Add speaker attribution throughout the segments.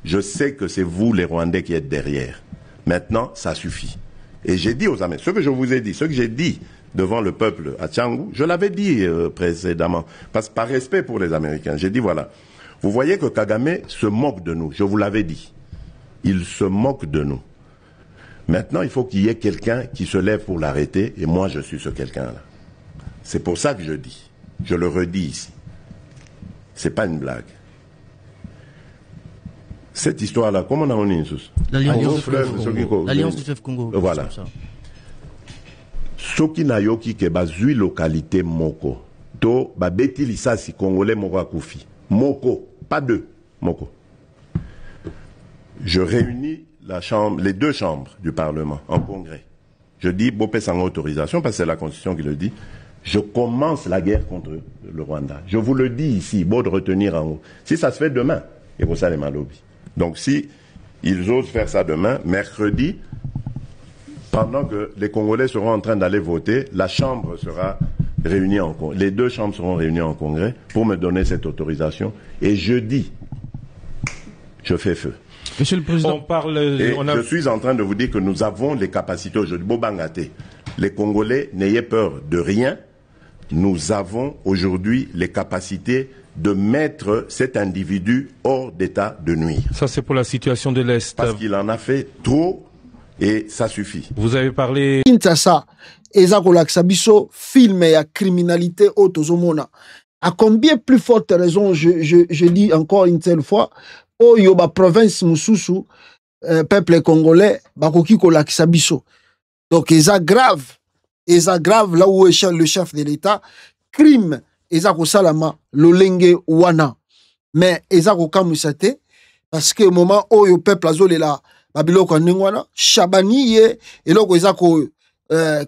Speaker 1: Je sais que c'est vous, les Rwandais, qui êtes derrière. Maintenant, ça suffit. Et j'ai dit aux Américains, ce que je vous ai dit, ce que j'ai dit devant le peuple à Tchangou, je l'avais dit précédemment, par respect pour les Américains. J'ai dit, voilà, vous voyez que Kagame se moque de nous, je vous l'avais dit. Il se moque de nous. Maintenant, il faut qu'il y ait quelqu'un qui se lève pour l'arrêter, et moi, je suis ce quelqu'un-là. C'est pour ça que je dis, je le redis ici. C'est pas une blague. Cette histoire-là, comment on a mis
Speaker 2: l'Alliance du fleuve Congo.
Speaker 1: Voilà. Soki na yoki ke bazui localité moko. To ba beti lisasi congolais moko akufi. Moko, pas deux. Moko. Je réunis les deux chambres du Parlement en congrès. Je dis, Bopé sans autorisation, parce que c'est la Constitution qui le dit, je commence la guerre contre le Rwanda. Je vous le dis ici, beau de retenir en haut. Si ça se fait demain, et pour ça les malobis. Donc si ils osent faire ça demain, mercredi, pendant que les Congolais seront en train d'aller voter, la Chambre sera réunie en congrès. Les deux chambres seront réunies en congrès pour me donner cette autorisation. Et jeudi, je fais feu.
Speaker 3: Monsieur le Président,
Speaker 1: je suis en train de vous dire que nous avons les capacités aujourd'hui. Bobangate, les Congolais, n'ayez peur de rien. Nous avons aujourd'hui les capacités de mettre cet individu hors d'état de nuire.
Speaker 3: Ça, c'est pour la situation de l'Est.
Speaker 1: Parce qu'il en a fait trop et ça suffit.
Speaker 3: Vous avez parlé...
Speaker 4: Kinshasa, eza kolakisa biso film ya criminalité otozomona. À combien plus forte raison, je dis encore une seule fois, oyo ba province mususu, peuple congolais, bakoki kolakisa biso. Donc, eza grave là où est le chef de l'État, crime, eza kosalama lolenge wana. Mais eza kokamwisa te, parce que au moment où le peuple azolela babiloko ndengwana, Chabani ye, eloko eza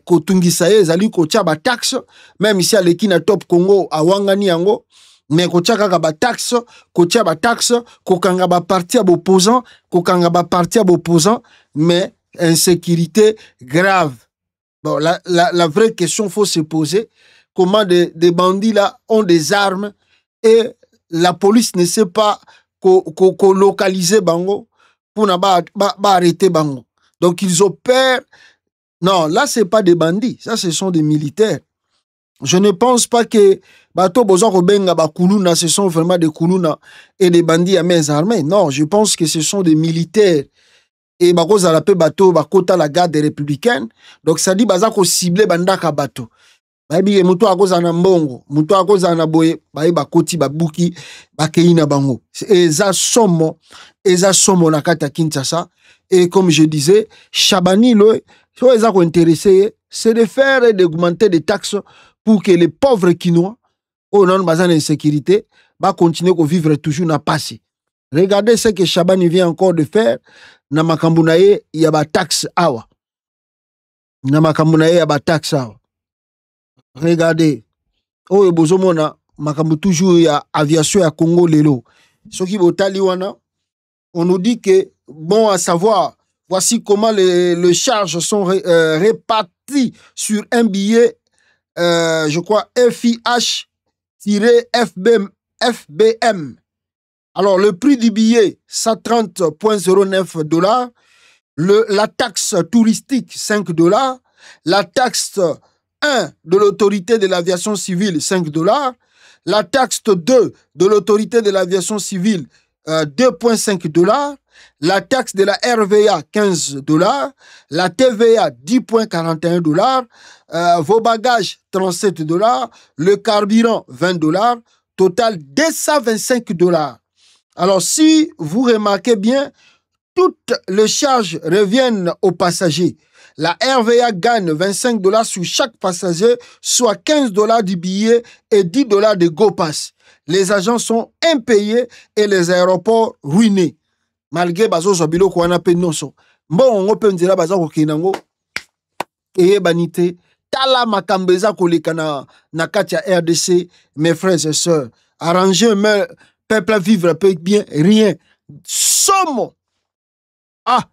Speaker 4: kotungisa ye, ezali kotia ba taxe, même ici à l'Ekina Top Congo, awangani yango, mais kotia kaka ba taxe, kotia ba taxe, kokanga ba parti à opposant, mais insécurité grave. Bon, la vraie question faut se poser, comment des bandits là ont des armes et la police ne sait pas localiser bango pour arrêter bango. Donc ils opèrent. Non, là c'est pas des bandits, ça ce sont des militaires. Je ne pense pas que bato bozo kobenga ba kuluna, ce sont vraiment des kuluna et des bandits à main armées. Non, je pense que ce sont des militaires. Et bakoza la pe bato bakota la garde républicaine. Donc ça dit baza ko cibler bandaka bato. Babi muto akoza na mbongo, muto akoza na boye, bayi bakoti babuki bakeina bango. Eza somo na kata Kinshasa. Et comme je disais, Chabani c'est de faire et d'augmenter des taxes pour que les pauvres Kinois, au nom de l'insécurité, va continuer à vivre toujours dans le passé. Regardez ce que Chabani vient encore de faire. Na makambunaye, il y a des taxes awa. Regardez. Oh, et bozomona, makambu toujours il y a aviation à Congo lelo. Ce qui botali wana, on nous dit que, bon à savoir, voici comment les charges sont réparties sur un billet, je crois, FIH-FBM. Alors, le prix du billet, 130,09 $. La taxe touristique, 5 $. La taxe 1 de l'autorité de l'aviation civile, 5 $. La taxe 2 de l'autorité de l'aviation civile, 2,5 $. La taxe de la RVA, 15 $. La TVA, 10,41 $. Vos bagages, 37 $. Le carburant, 20 $. Total, 225 $. Alors, si vous remarquez bien, toutes les charges reviennent aux passagers. La RVA gagne 25 $ sur chaque passager, soit 15 $ du billet et 10 $ de GoPass. Les agents sont impayés et les aéroports ruinés. Malgré bazo zobilo ko wana pe noso. Bon, on peut dire bazo ko kinango et banité. Tala makambeza ko lekana na katia RDC, mes frères et sœurs. Arranger mais peuple à vivre peut bien rien. Somo. Ah.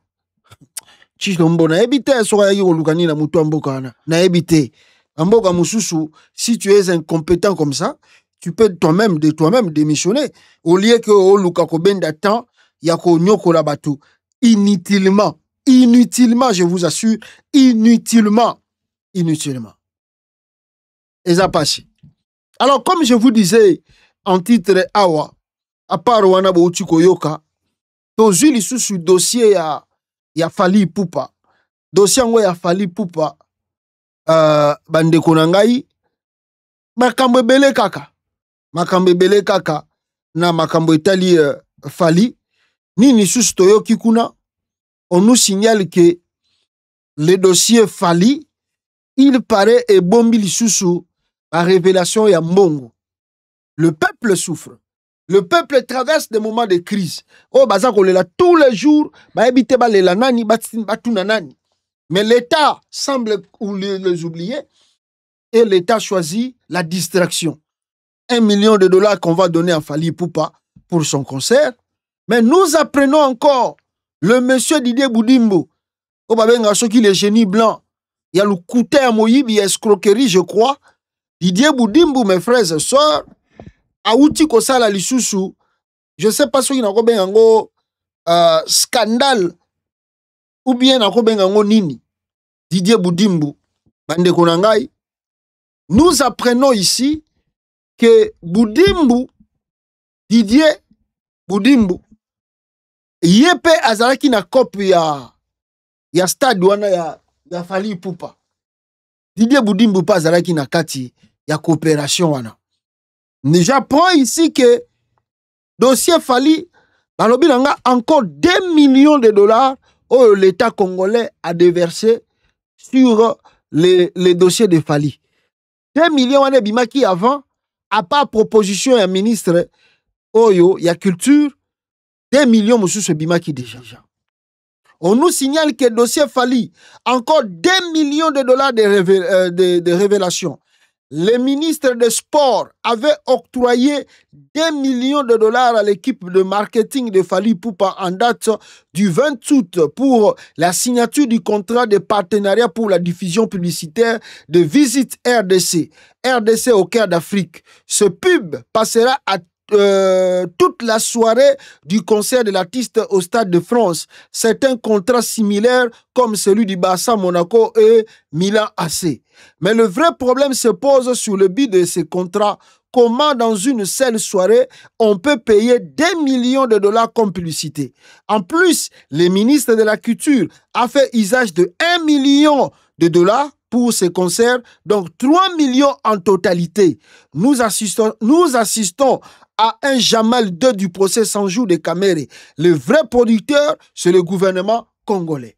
Speaker 4: Chilombo na ebite soka yaki kolukani na mutu amboka na ebite. Amboka mususu, si tu es incompétent comme ça, tu peux de toi-même démissionner. Au lieu que oluka ko benda temps yako nyokola bato inutilement. Inutilement, je vous assure, inutilement. Inutilement. Et ça passe. Alors, comme je vous disais en titre Awa, à part wana bouti koyoka, tozu lisusu dossier ya Fally Ipupa. Dossier ngo ya Fally Ipupa, bandeko na ngai, makambo ebele kaka. Makambo ebele kaka, na makambo etali Fally. Nini lisusu toyoki kuna, on nous signale que le dossier Fally, il paraît et bombi lisusu la révélation ya mbongo. Le peuple souffre. Le peuple traverse des moments de crise. Oh, baza kolela tous les jours, ba ebite ba lela nani, batuna nani. Mais l'État semble les oublier et l'État choisit la distraction. 1 million de dollars qu'on va donner à Fally Ipupa pour son concert. Mais nous apprenons encore le monsieur Didier Boudimbo. Oh, babenga soki les génies blancs. Il y a le couteau à Moïbi, escroquerie, je crois. Didier Boudimbo, mes frères et sœurs, Aouti Kosala Lisusu, je ne sais pas si il y a un scandale ou bien un nini. Didier Boudimbo, Bande Konangai, nous apprenons ici que Boudimbo, Didier Boudimbo, yepe azalaki na copie ya stade wana ya Fally Ipupa. Didier Boudimbo pas azalaki na kati ya coopération wana. J'apprends ici que dossier Fally, balobi nanga encore 2 millions de dollars où l'État congolais a déversé sur les dossiers de Fally. 2 millions wana bimaki avant, à part proposition ya ministre Oyo, ya culture, 2 millions mususu bimaki déjà. On nous signale que le dossier Fally, encore 2 millions de dollars de révélations. Le ministre des Sports avait octroyé 2 millions de dollars à l'équipe de marketing de Fally Ipupa en date du 20 août pour la signature du contrat de partenariat pour la diffusion publicitaire de Visite RDC. RDC au cœur d'Afrique. Ce pub passera à toute la soirée du concert de l'artiste au Stade de France. C'est un contrat similaire comme celui du Barça, Monaco et Milan AC. Mais le vrai problème se pose sur le but de ces contrats. Comment dans une seule soirée, on peut payer 2 millions de dollars comme publicité? En plus, le ministre de la Culture a fait usage de 1 million de dollars pour ces concerts, donc 3 millions en totalité. Nous assistons à un Jamal 2 du procès sans jour de Kamere. Le vrai producteur, c'est le gouvernement congolais.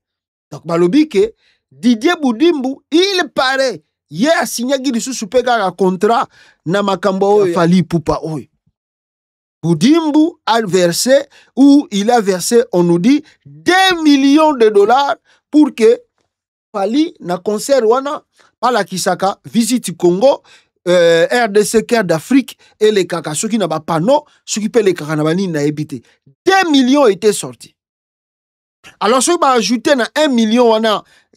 Speaker 4: Donc, balobi que Didier Boudimbo, il paraît, il a signé un contrat na makambo Fally Ipupa. Boudimbo a versé, ou il a versé, on nous dit, 2 millions de dollars pour que Fally na concert wana, par la Kisaka, visite Congo, RDC Cœur d'Afrique et les Kaka, ceux qui n'ont pas panneau, ceux qui paient les Kaka n'a évité. 2 millions étaient sortis. Alors, ceux qui ont ajouté 1 million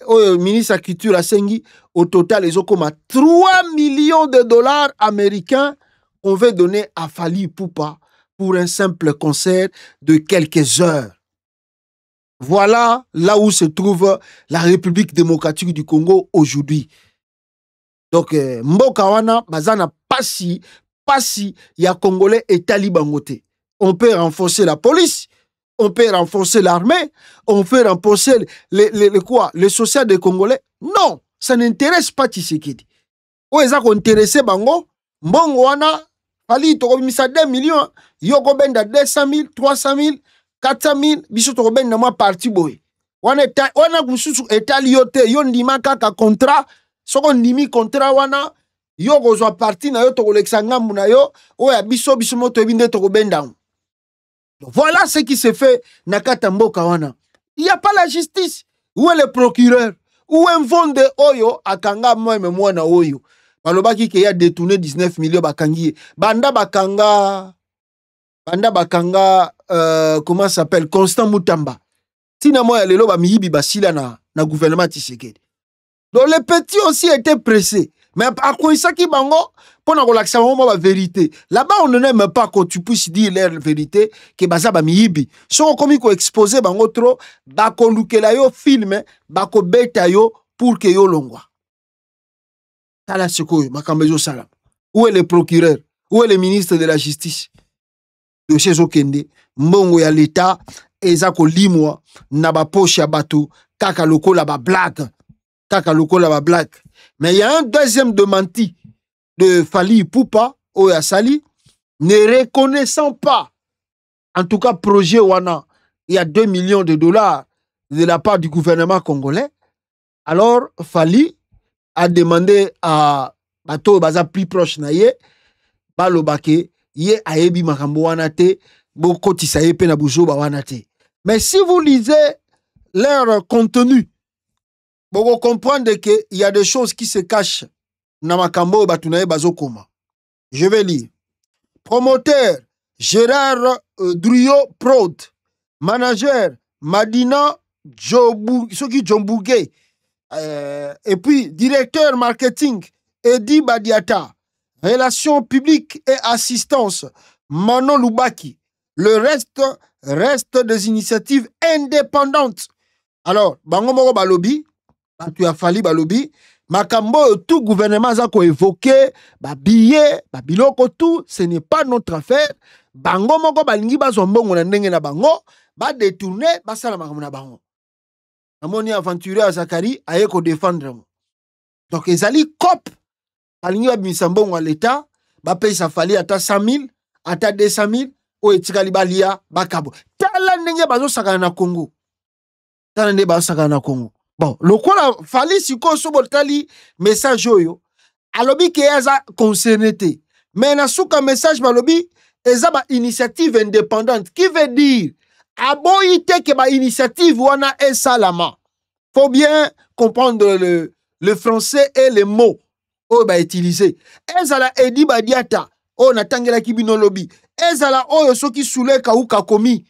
Speaker 4: au ministre de la Culture à Sengi, au total, ils ont comme 3 millions de dollars américains qu'on veut donner à Fally Ipupa pour un simple concert de quelques heures. Voilà là où se trouve la République démocratique du Congo aujourd'hui. Donc, Mboka wana, bazana pasi, ya Congolais et talibangote. On peut renforcer la police, on peut renforcer l'armée, on peut renforcer les social des Congolais. Non, ça n'intéresse pas Tshisekedi. Ou est-ce qu'on intéresse bango, mbongo wana, Fally to komisa 2 millions, yoko benda 200 000, 300 000, 400 000, biso to benda moi parti boy. Wana kususu etali yote, yon ndima kaka contrat, soko ndimi contrat wana, yo gozwa parti na yo to koleksa ngambu na yo, oya biso moto ebinde to benda. Voilà ce qui se fait nakata mboka wana. Il n'y a pas la justice. Où est le procureur? Où est Vonde Oyo akanga mwana Oyo? Balobaki ki a détourné 19 millions bakangi. Banda bakanga comment ça s'appelle? Constant Mutamba. Tina moya lelo ba miyibi basila na gouvernement Tshisekedi. Donc les petits aussi étaient pressés. Mais à quoi ça qui bango pour nous relaxer la vérité. Là-bas on ne n'aime pas que tu puisses dire la vérité que baza ba miyibi. So comme ko exposer bango trop ba ko lukela yo film ba ko beta yo pour que yo longwa. Tala sikoyo makambezo sala. Où est le procureur? Où est le ministre de la justice? Dossier Zokende, mbongo ya l'État, eza ko limwa na ba poche ya bato, kaka loko la ba blague. Kaka loko la ba blague. Mais il y a un deuxième démenti de Fally Ipupa, Oya Sali, ne reconnaissant pas, en tout cas, projet Wana, il y a 2 millions de dollars de la part du gouvernement congolais. Alors, Fally a demandé à Bato Baza plus proche naye, Balobake, ye aebi makambo wana te, boko tisaye pe na bujo ba wana te. Mais si vous lisez leur contenu, vous comprenez qu'il y a des choses qui se cachent dans makambo batunaye bazokoma. Je vais lire. Promoteur Gérard Druyo Prod, manager Madina Djombougé, et puis directeur marketing Edi Badiata, relations publiques et assistance Manon Loubaki. Le reste des initiatives indépendantes. Alors, bango moko balobi, tu as fallu balobi, makambo tout gouvernement a évoqué, billet, biloko tout, ce n'est pas notre affaire. Bango moko balingi bazombongo na ndenge na bango, ba détourner, ba sala makambo na bango. Amoni aventurier Zakari aye ko défendre. Donc ezali cop balingi ba bisambongo à l'état, ba paye sa fali ata 100 000, ata 200 000, o etikali balia bakabo. Tala ndenge bazo saka na Congo. Tala ndenge bazo saka na Congo. Bon, le quoi Fally siko sobotali message yo alobi ke eza concerné. Mais na suka message balobi eza ba initiative indépendante qui veut dire aboyite ke ba initiative wana esalama. Faut bien comprendre le français et les mots o ba utiliser. Ezala Edi Badiata o natangela kibino lobi. Ezala oyo soki souleka ou kakomi.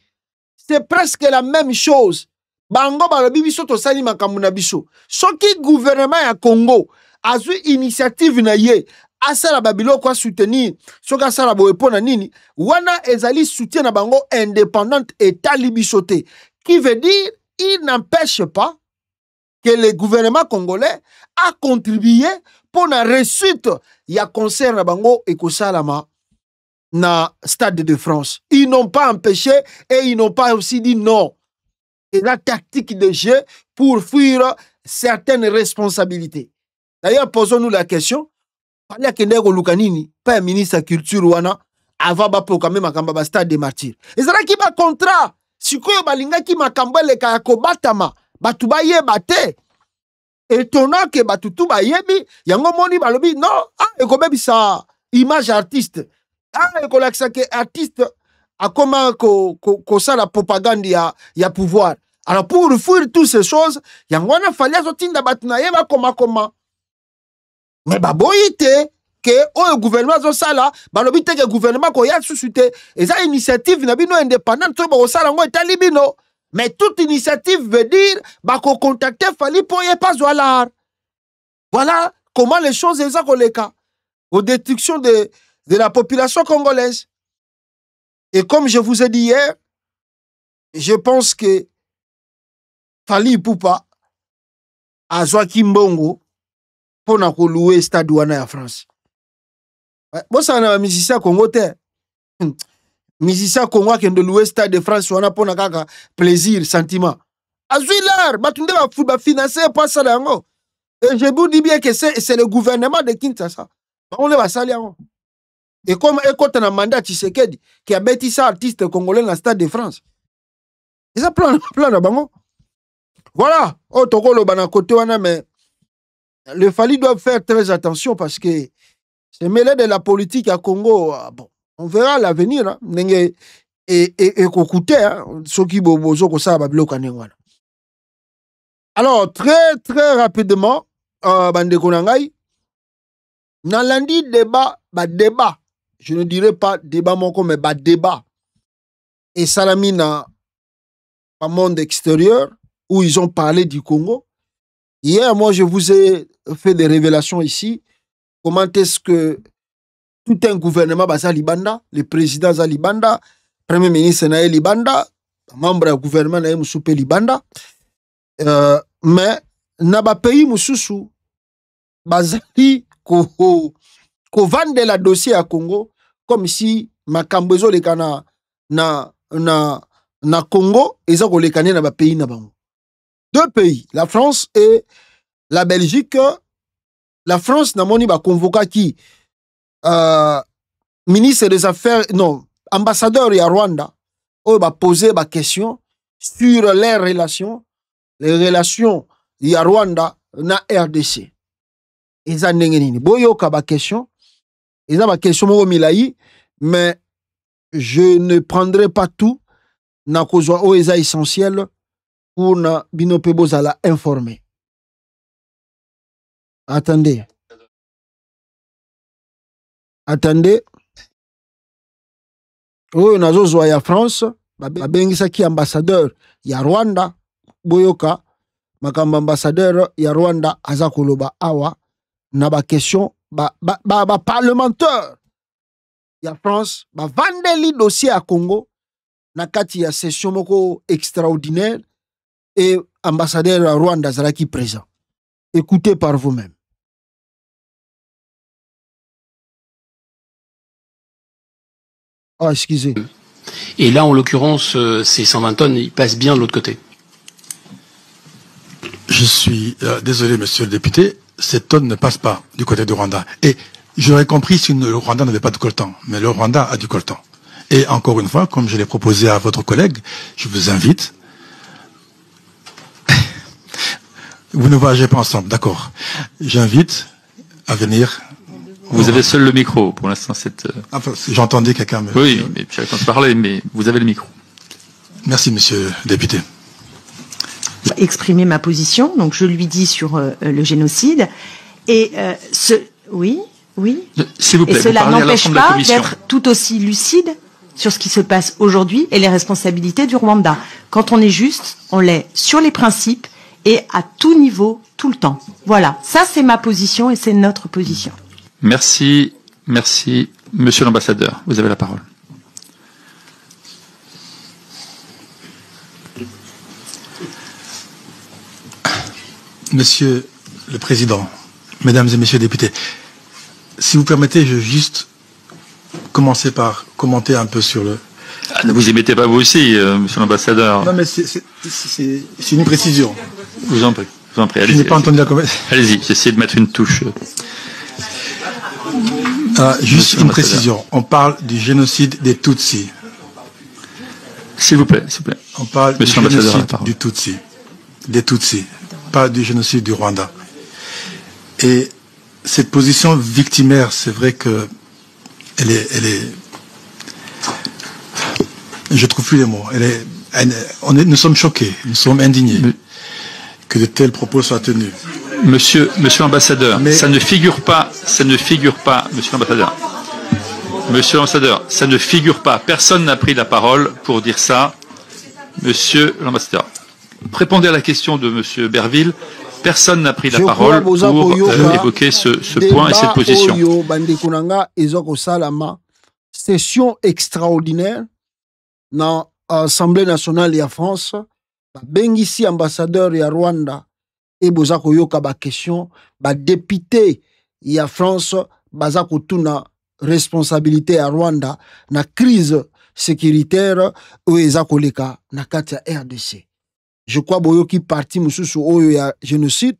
Speaker 4: C'est presque la même chose. Bango balobi biso to sali makambo na biso. Soki gouvernement ya Congo azui initiative na ye asala babilo kwa soutenir soka sala boepo na nini wana ezali soutien na bango indépendante état libisoté qui veut dire il n'empêche pas que le gouvernement congolais a contribué pour la réussite ya concert na bango ekosalama na Stade de France. Ils n'ont pas empêché et ils n'ont pas aussi dit non. Et la tactique de jeu pour fuir certaines responsabilités. D'ailleurs, posons-nous la question. Fallait que Ndego Lukanini, pas ministre de la culture wana, avant de proclamer makamba Stade des Martyrs. Et c'est là qui va contrat. Si ko balinga ki makamba le kayako batama, batu ba yebate. Étonnant que batu tu ba yebi, yango moni balobi non, et ko bebi sa image artiste. Et ko laksa ke artiste a comment ko ça la propagande ya pouvoir. Alors pour fuir toutes ces choses, yango na fallait zotinda batu na yeba comment. Mais baboyite que le gouvernement zo sala, balobi te que gouvernement ko ya susute, et ça initiative na bino indépendante to ba sala ngo etali bino. Mais toute initiative veut dire bako contacter Fally pour y pas voilà. Voilà comment les choses sont koleka aux destructions de la population congolaise. Et comme je vous ai dit hier, je pense que Fally Ipupa a Joachim Bongo pour na louer stade wana ya France. Bon ça na musicien Congo te. Musicien Congo qui de louer stade de France wana pour na kaka plaisir, sentiment. Azuilar, batunde ba financer pas ça yango. Et je vous dis bien que c'est le gouvernement de Kinshasa. On le va salir. Et comme écoute un mandat Tshisekedi qui a bâti ça artiste congolais dans le stade de France. Et ça plan de bango. Voilà. Oh tokolo bana côté wana mais le Fally doit faire très attention parce que c'est mêlé de la politique à Congo. Bon, on verra l'avenir. Hein. Et kokoute ceux qui bozo ko ça babilo kanengwana. Alors très très rapidement bande konangai na lundi débat je ne dirais pas débat mon mais débat et Salamina au monde extérieur où ils ont parlé du Congo. Hier moi je vous ai fait des révélations ici comment est-ce que tout un gouvernement basa libanda, le président za libanda, premier ministre na libanda, membre du gouvernement na musupe libanda, mais na ba pays mususu bazali ko vendre la dossier à Congo comme si makambo ezoleka na Congo eza kolekane na ba pays na bango. Deux pays, la France et la Belgique. La France n'a moni ba convoqué qui ministre des Affaires, non, ambassadeur à Rwanda, où va poser des questions sur les relations à Rwanda na RDC. Ils ont n'engeni. Boyoka ba question, ils ont ba question mo milai, mais je ne prendrai pas tout na kozwa o eza essentiel pour na binopebo zala informer. Attendez. Oyo nazozwa ya France, babengisaki ambassadeur ya Rwanda, boyoka, makambo ambassadeur ya Rwanda aza koloba awa, na ba question, ba parlementaire ya France, ba vandeli dossier à Congo, na kati ya session moko extraordinaire, et ambassadeur ya Rwanda zalaki présent. Écoutez par vous-même. Ah, excusez.
Speaker 5: Et là, en l'occurrence, ces 120 tonnes, ils passent bien de l'autre côté.
Speaker 6: Je suis désolé, monsieur le député, ces tonnes ne passent pas du côté du Rwanda. Et j'aurais compris si le Rwanda n'avait pas de coltan. Mais le Rwanda a du coltan. Et encore une fois, comme je l'ai proposé à votre collègue, je vous invite. Vous ne voyagez pas ensemble, d'accord. J'invite à venir.
Speaker 7: Vous avez seul le micro, pour l'instant,
Speaker 6: Enfin, j'entendais quelqu'un me...
Speaker 7: Oui, mais j'avais quand parler, mais vous avez le micro.
Speaker 6: Merci, monsieur le député.
Speaker 8: Exprimer ma position, donc je lui dis sur le génocide, et oui.
Speaker 7: S'il vous plaît,
Speaker 8: et cela n'empêche pas d'être tout aussi lucide sur ce qui se passe aujourd'hui et les responsabilités du Rwanda. Quand on est juste, on l'est sur les principes, et à tout niveau, tout le temps. Voilà, ça c'est ma position et c'est notre position.
Speaker 7: Merci. Monsieur l'ambassadeur, vous avez la parole.
Speaker 6: Monsieur le Président, Mesdames et Messieurs les députés, si vous permettez, je vais juste commencer par commenter un peu sur le...
Speaker 7: Ah, ne vous y mettez pas vous aussi, monsieur l'ambassadeur.
Speaker 6: Non mais c'est une précision.
Speaker 7: Je vous en prie, allez-y.
Speaker 6: Je n'ai pas entendu la conversation.
Speaker 7: Allez-y, j'essaie de mettre une touche.
Speaker 6: Juste une précision. On parle du génocide des Tutsis.
Speaker 7: S'il vous plaît.
Speaker 6: On parle du génocide du Tutsi. Des Tutsis. Pas du génocide du Rwanda. Et cette position victimaire, c'est vrai que elle est je trouve plus les mots. Nous sommes choqués, nous sommes indignés que de tels propos soient tenus.
Speaker 7: Monsieur l'ambassadeur, ça ne figure pas, monsieur l'ambassadeur. Monsieur l'ambassadeur, ça ne figure pas. Personne n'a pris la parole pour dire ça. Monsieur l'ambassadeur, répondez à la question de monsieur Berville. Personne n'a pris la parole pour évoquer ce point et cette position.
Speaker 4: Session extraordinaire dans l'Assemblée nationale de France. Bengisi ambassadeur de Rwanda et boza koyoka ba question ba député ya France baza kotuna responsabilité à Rwanda na crise sécuritaire ou eza koleka na kati ya RDC. Je crois boyoki parti mususu oyo ya génocide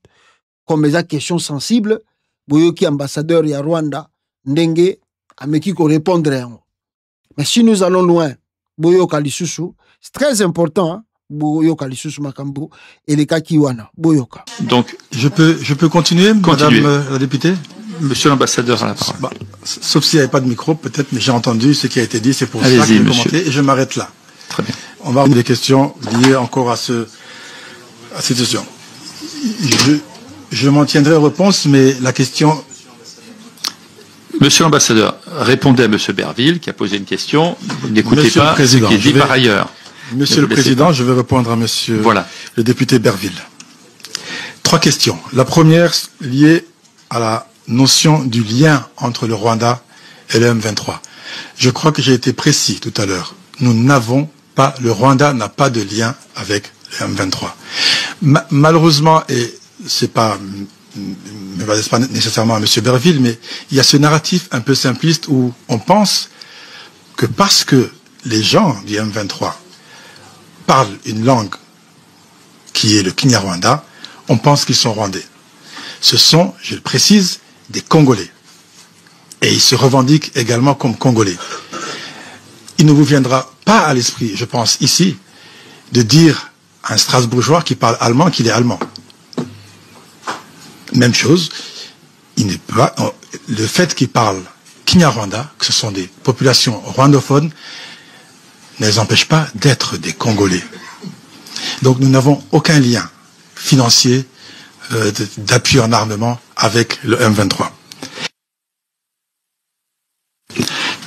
Speaker 4: comme eza question sensible boyoki ambassadeur ya Rwanda ndenge ameki ko répondre. Mais si nous allons loin boyoka lisusu, c'est très important hein? Boyoka lisusu makambo eleka kiwana boyoka.
Speaker 7: Donc
Speaker 6: je peux continuer. Madame la députée.
Speaker 7: Monsieur l'ambassadeur à la parole.
Speaker 6: Sauf s'il n'y avait pas de micro, peut-être, mais j'ai entendu ce qui a été dit, c'est pour ça que je vais commenter et je m'arrête là.
Speaker 7: Très bien.
Speaker 6: On va avoir des questions liées encore à cette situation. Je m'en tiendrai aux réponses, mais la question...
Speaker 7: Monsieur l'ambassadeur, répondez à monsieur Berville qui a posé une question. Vous n'écoutez pas ce qui est dit par ailleurs.
Speaker 6: Monsieur le Président, je vais répondre à monsieur le député Berville. 3 questions. La première liée notion du lien entre le Rwanda et le M23. Je crois que j'ai été précis tout à l'heure. Le Rwanda n'a pas de lien avec le M23. Malheureusement, et c'est pas, ne m'adresse pas nécessairement à M. Berville, mais il y a ce narratif un peu simpliste où on pense que parce que les gens du M23 parlent une langue qui est le Kinyarwanda, on pense qu'ils sont rwandais. Ce sont, je le précise, des Congolais. Et ils se revendiquent également comme Congolais. Il ne vous viendra pas à l'esprit, je pense, ici, de dire à un Strasbourgeois qui parle allemand qu'il est allemand. Même chose, le fait qu'ils parlent Kinyarwanda, que ce sont des populations rwandophones, ne les empêche pas d'être des Congolais. Donc nous n'avons aucun lien financier d'appui en armement avec le M23.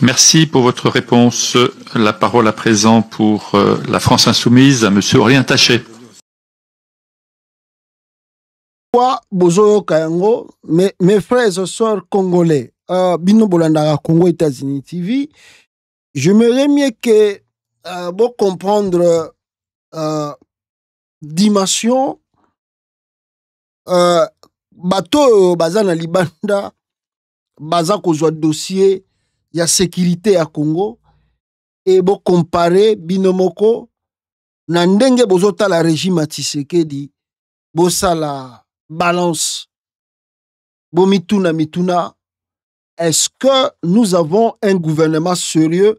Speaker 7: Merci pour votre réponse. La parole à présent pour la France Insoumise à M. Aurélien Taché.
Speaker 4: Mes frères et sœurs congolais, Bino Bolandara Congo États-Unis TV, j'aimerais mieux que vous comprendre dimension bateau baza na libanda baza kozwa dossier ya sécurité à Congo et bo comparer binomoko na ndenge bozota la régime à Tshisekedi bosa la balance bo mituna est-ce que nous avons un gouvernement sérieux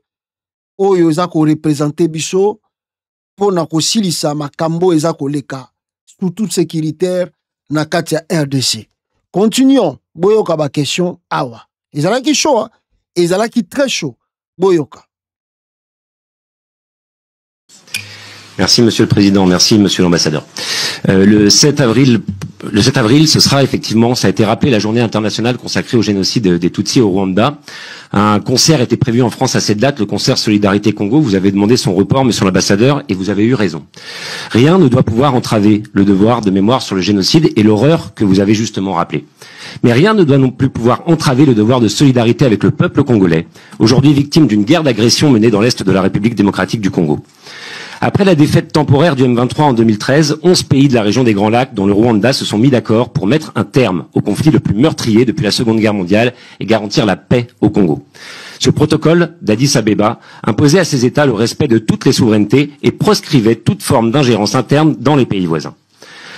Speaker 4: oyo eza ko représenter biso pour na kosilisa makambo eza koleka sous toute sécuritaire na kati ya RDC. Continuons boyoka ba question awa ezalaki chaud ezalaki très chaud boyoka.
Speaker 9: Merci Monsieur le Président, merci Monsieur l'Ambassadeur. Le 7 avril, ce sera effectivement, ça a été rappelé, la journée internationale consacrée au génocide des Tutsis au Rwanda. Un concert était prévu en France à cette date, le concert Solidarité Congo. Vous avez demandé son report, Monsieur l'Ambassadeur, et vous avez eu raison. Rien ne doit pouvoir entraver le devoir de mémoire sur le génocide et l'horreur que vous avez justement rappelé. Mais rien ne doit non plus pouvoir entraver le devoir de solidarité avec le peuple congolais, aujourd'hui victime d'une guerre d'agression menée dans l'est de la République démocratique du Congo. Après la défaite temporaire du M23 en 2013, 11 pays de la région des Grands Lacs, dont le Rwanda, se sont mis d'accord pour mettre un terme au conflit le plus meurtrier depuis la Seconde Guerre mondiale et garantir la paix au Congo. Ce protocole d'Addis Abeba imposait à ces États le respect de toutes les souverainetés et proscrivait toute forme d'ingérence interne dans les pays voisins.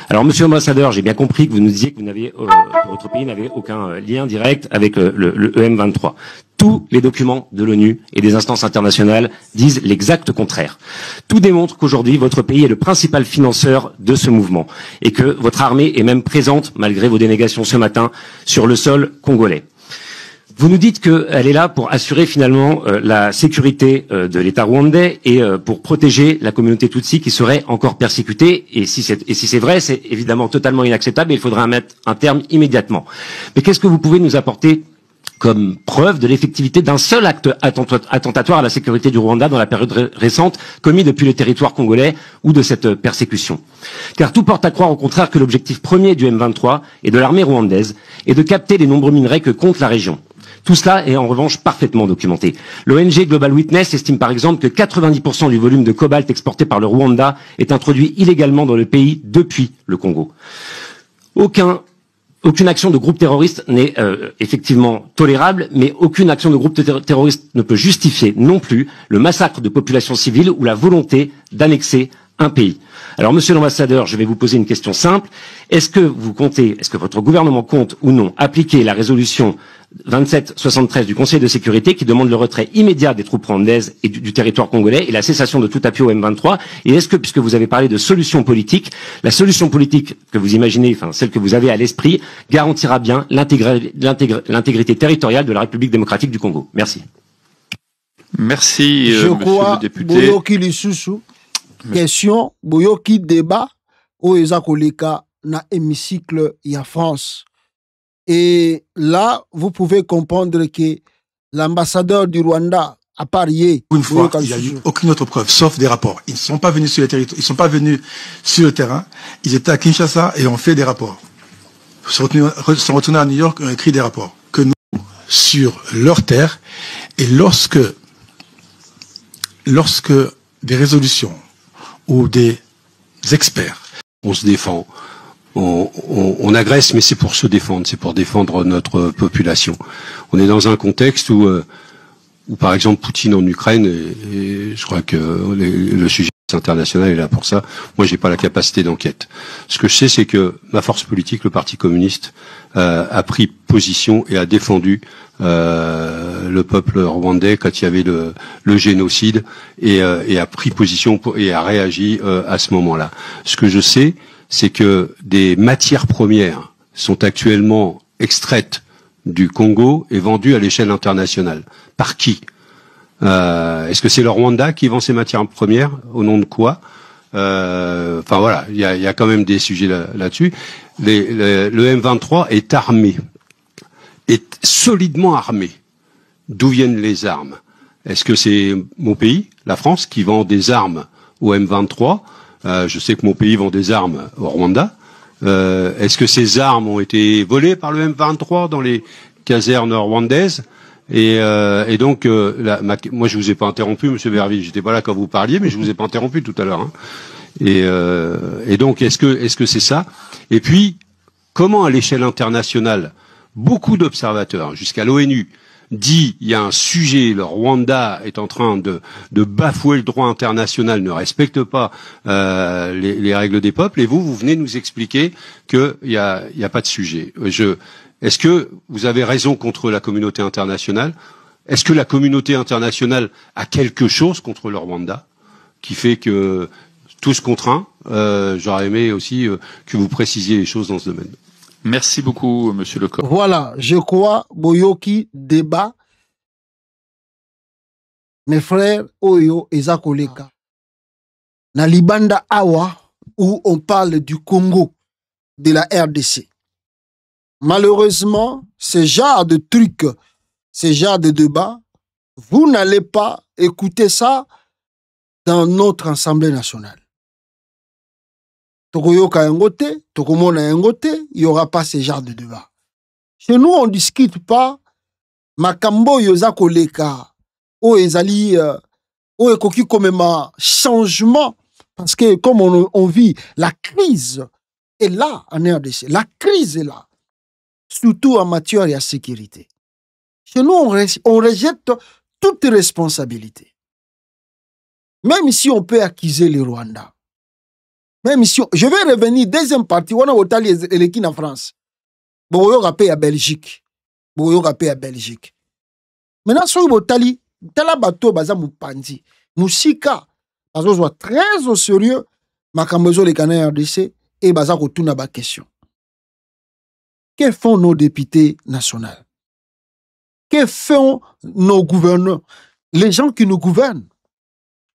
Speaker 9: Alors, Monsieur l'Ambassadeur, j'ai bien compris que vous nous disiez que que votre pays n'avait aucun lien direct avec le M23. Tous les documents de l'ONU et des instances internationales disent l'exact contraire. Tout démontre qu'aujourd'hui, votre pays est le principal financeur de ce mouvement et que votre armée est même présente, malgré vos dénégations ce matin, sur le sol congolais. Vous nous dites qu'elle est là pour assurer finalement la sécurité de l'État rwandais et pour protéger la communauté Tutsi qui serait encore persécutée. Et si c'est vrai, c'est évidemment totalement inacceptable et il faudra mettre un terme immédiatement. Mais qu'est-ce que vous pouvez nous apporter comme preuve de l'effectivité d'un seul acte attentatoire à la sécurité du Rwanda dans la période récente commis depuis le territoire congolais ou de cette persécution? Car tout porte à croire au contraire que l'objectif premier du M23 et de l'armée rwandaise est de capter les nombreux minerais que compte la région. Tout cela est en revanche parfaitement documenté. L'ONG Global Witness estime par exemple que 90% du volume de cobalt exporté par le Rwanda est introduit illégalement dans le pays depuis le Congo. Aucune action de groupe terroriste n'est effectivement tolérable, mais aucune action de groupe terroriste ne peut justifier non plus le massacre de populations civiles ou la volonté d'annexer un pays. Alors, Monsieur l'Ambassadeur, je vais vous poser une question simple. Est-ce que votre gouvernement compte ou non appliquer la résolution 2773 du Conseil de sécurité qui demande le retrait immédiat des troupes rwandaises et du territoire congolais et la cessation de tout appui au M23? Et est-ce que, puisque vous avez parlé de solution politique, la solution politique que vous imaginez, enfin celle que vous avez à l'esprit, garantira bien l'intégrité territoriale de la République démocratique du Congo? Merci.
Speaker 7: Merci,
Speaker 4: Monsieur
Speaker 7: le député.
Speaker 4: Question, boyoki débat, au ezakoleka na hémicycle ya France. Et là, vous pouvez comprendre que l'ambassadeur du Rwanda a parié.
Speaker 6: Une fois, il n'y a eu aucune autre preuve, sauf des rapports. Ils ne sont pas venus sur les territoires, ils ne sont pas venus sur le terrain. Ils étaient à Kinshasa et ont fait des rapports. sont retournés à New York, ont écrit des rapports que nous, sur leur terre, et lorsque des résolutions ou des experts,
Speaker 5: on se défend, on agresse, mais c'est pour se défendre, c'est pour défendre notre population. On est dans un contexte où par exemple Poutine en Ukraine, et je crois que le sujet international est là pour ça. Moi, j'ai pas la capacité d'enquête. Ce que je sais, c'est que ma force politique, le Parti communiste, a pris position et a défendu le peuple rwandais quand il y avait le génocide et a pris position et a réagi à ce moment-là. Ce que je sais, c'est que des matières premières sont actuellement extraites du Congo et vendues à l'échelle internationale. Par qui ? Est-ce que c'est le Rwanda qui vend ces matières premières? Au nom de quoi? Enfin voilà, il y a quand même des sujets là-dessus. Le M23 est armé, est solidement armé. D'où viennent les armes? Est-ce que c'est mon pays, la France, qui vend des armes au M23? Je sais que mon pays vend des armes au Rwanda. Est-ce que ces armes ont été volées par le M23 dans les casernes rwandaises? Et donc, moi je vous ai pas interrompu, Monsieur Berville, j'étais pas là quand vous parliez, mais je vous ai pas interrompu tout à l'heure. Hein. Et donc, est-ce que c'est ça? Et puis, comment à l'échelle internationale, beaucoup d'observateurs, jusqu'à l'ONU, dit il y a un sujet, le Rwanda est en train de bafouer le droit international, ne respecte pas les règles des peuples, et vous venez nous expliquer qu'il y a pas de sujet. Est-ce que vous avez raison contre la communauté internationale? Est-ce que la communauté internationale a quelque chose contre le Rwanda qui fait que tout se contraint? J'aurais aimé aussi que vous précisiez les choses dans ce domaine.
Speaker 7: Merci beaucoup, Monsieur Lecorre.
Speaker 4: Voilà, je crois, Boyoki débat, mes frères, Oyo et Zakoleka. Na Libanda Awa, où on parle du Congo, de la RDC. Malheureusement, ce genre de trucs, ce genre de débats, vous n'allez pas écouter ça dans notre Assemblée nationale. Tokoyoka Ngote, Tokomona Ngote, il n'y aura pas ce genre de débat. Chez nous, on ne discute pas Makambo Yoza Koleka, ou Ezali, ou Ekoki Komema, changement, parce que comme on vit, la crise est là en RDC, la crise est là. Surtout en matière de sécurité. Chez nous, on rejette toute responsabilité. Même si on peut accuser le Rwanda. Même si je vais revenir, deuxième partie, on a otali l'équipe en France. Bon, on a payé à Belgique. Bon, on a payé à Belgique. Maintenant, si on a otali, tala bateau, baza mupandi, musika, bazo soit très au sérieux, makambezo les canards RDC, et baza retourne à ma question. Que font nos députés nationaux? Que font nos gouverneurs? Les gens qui nous gouvernent.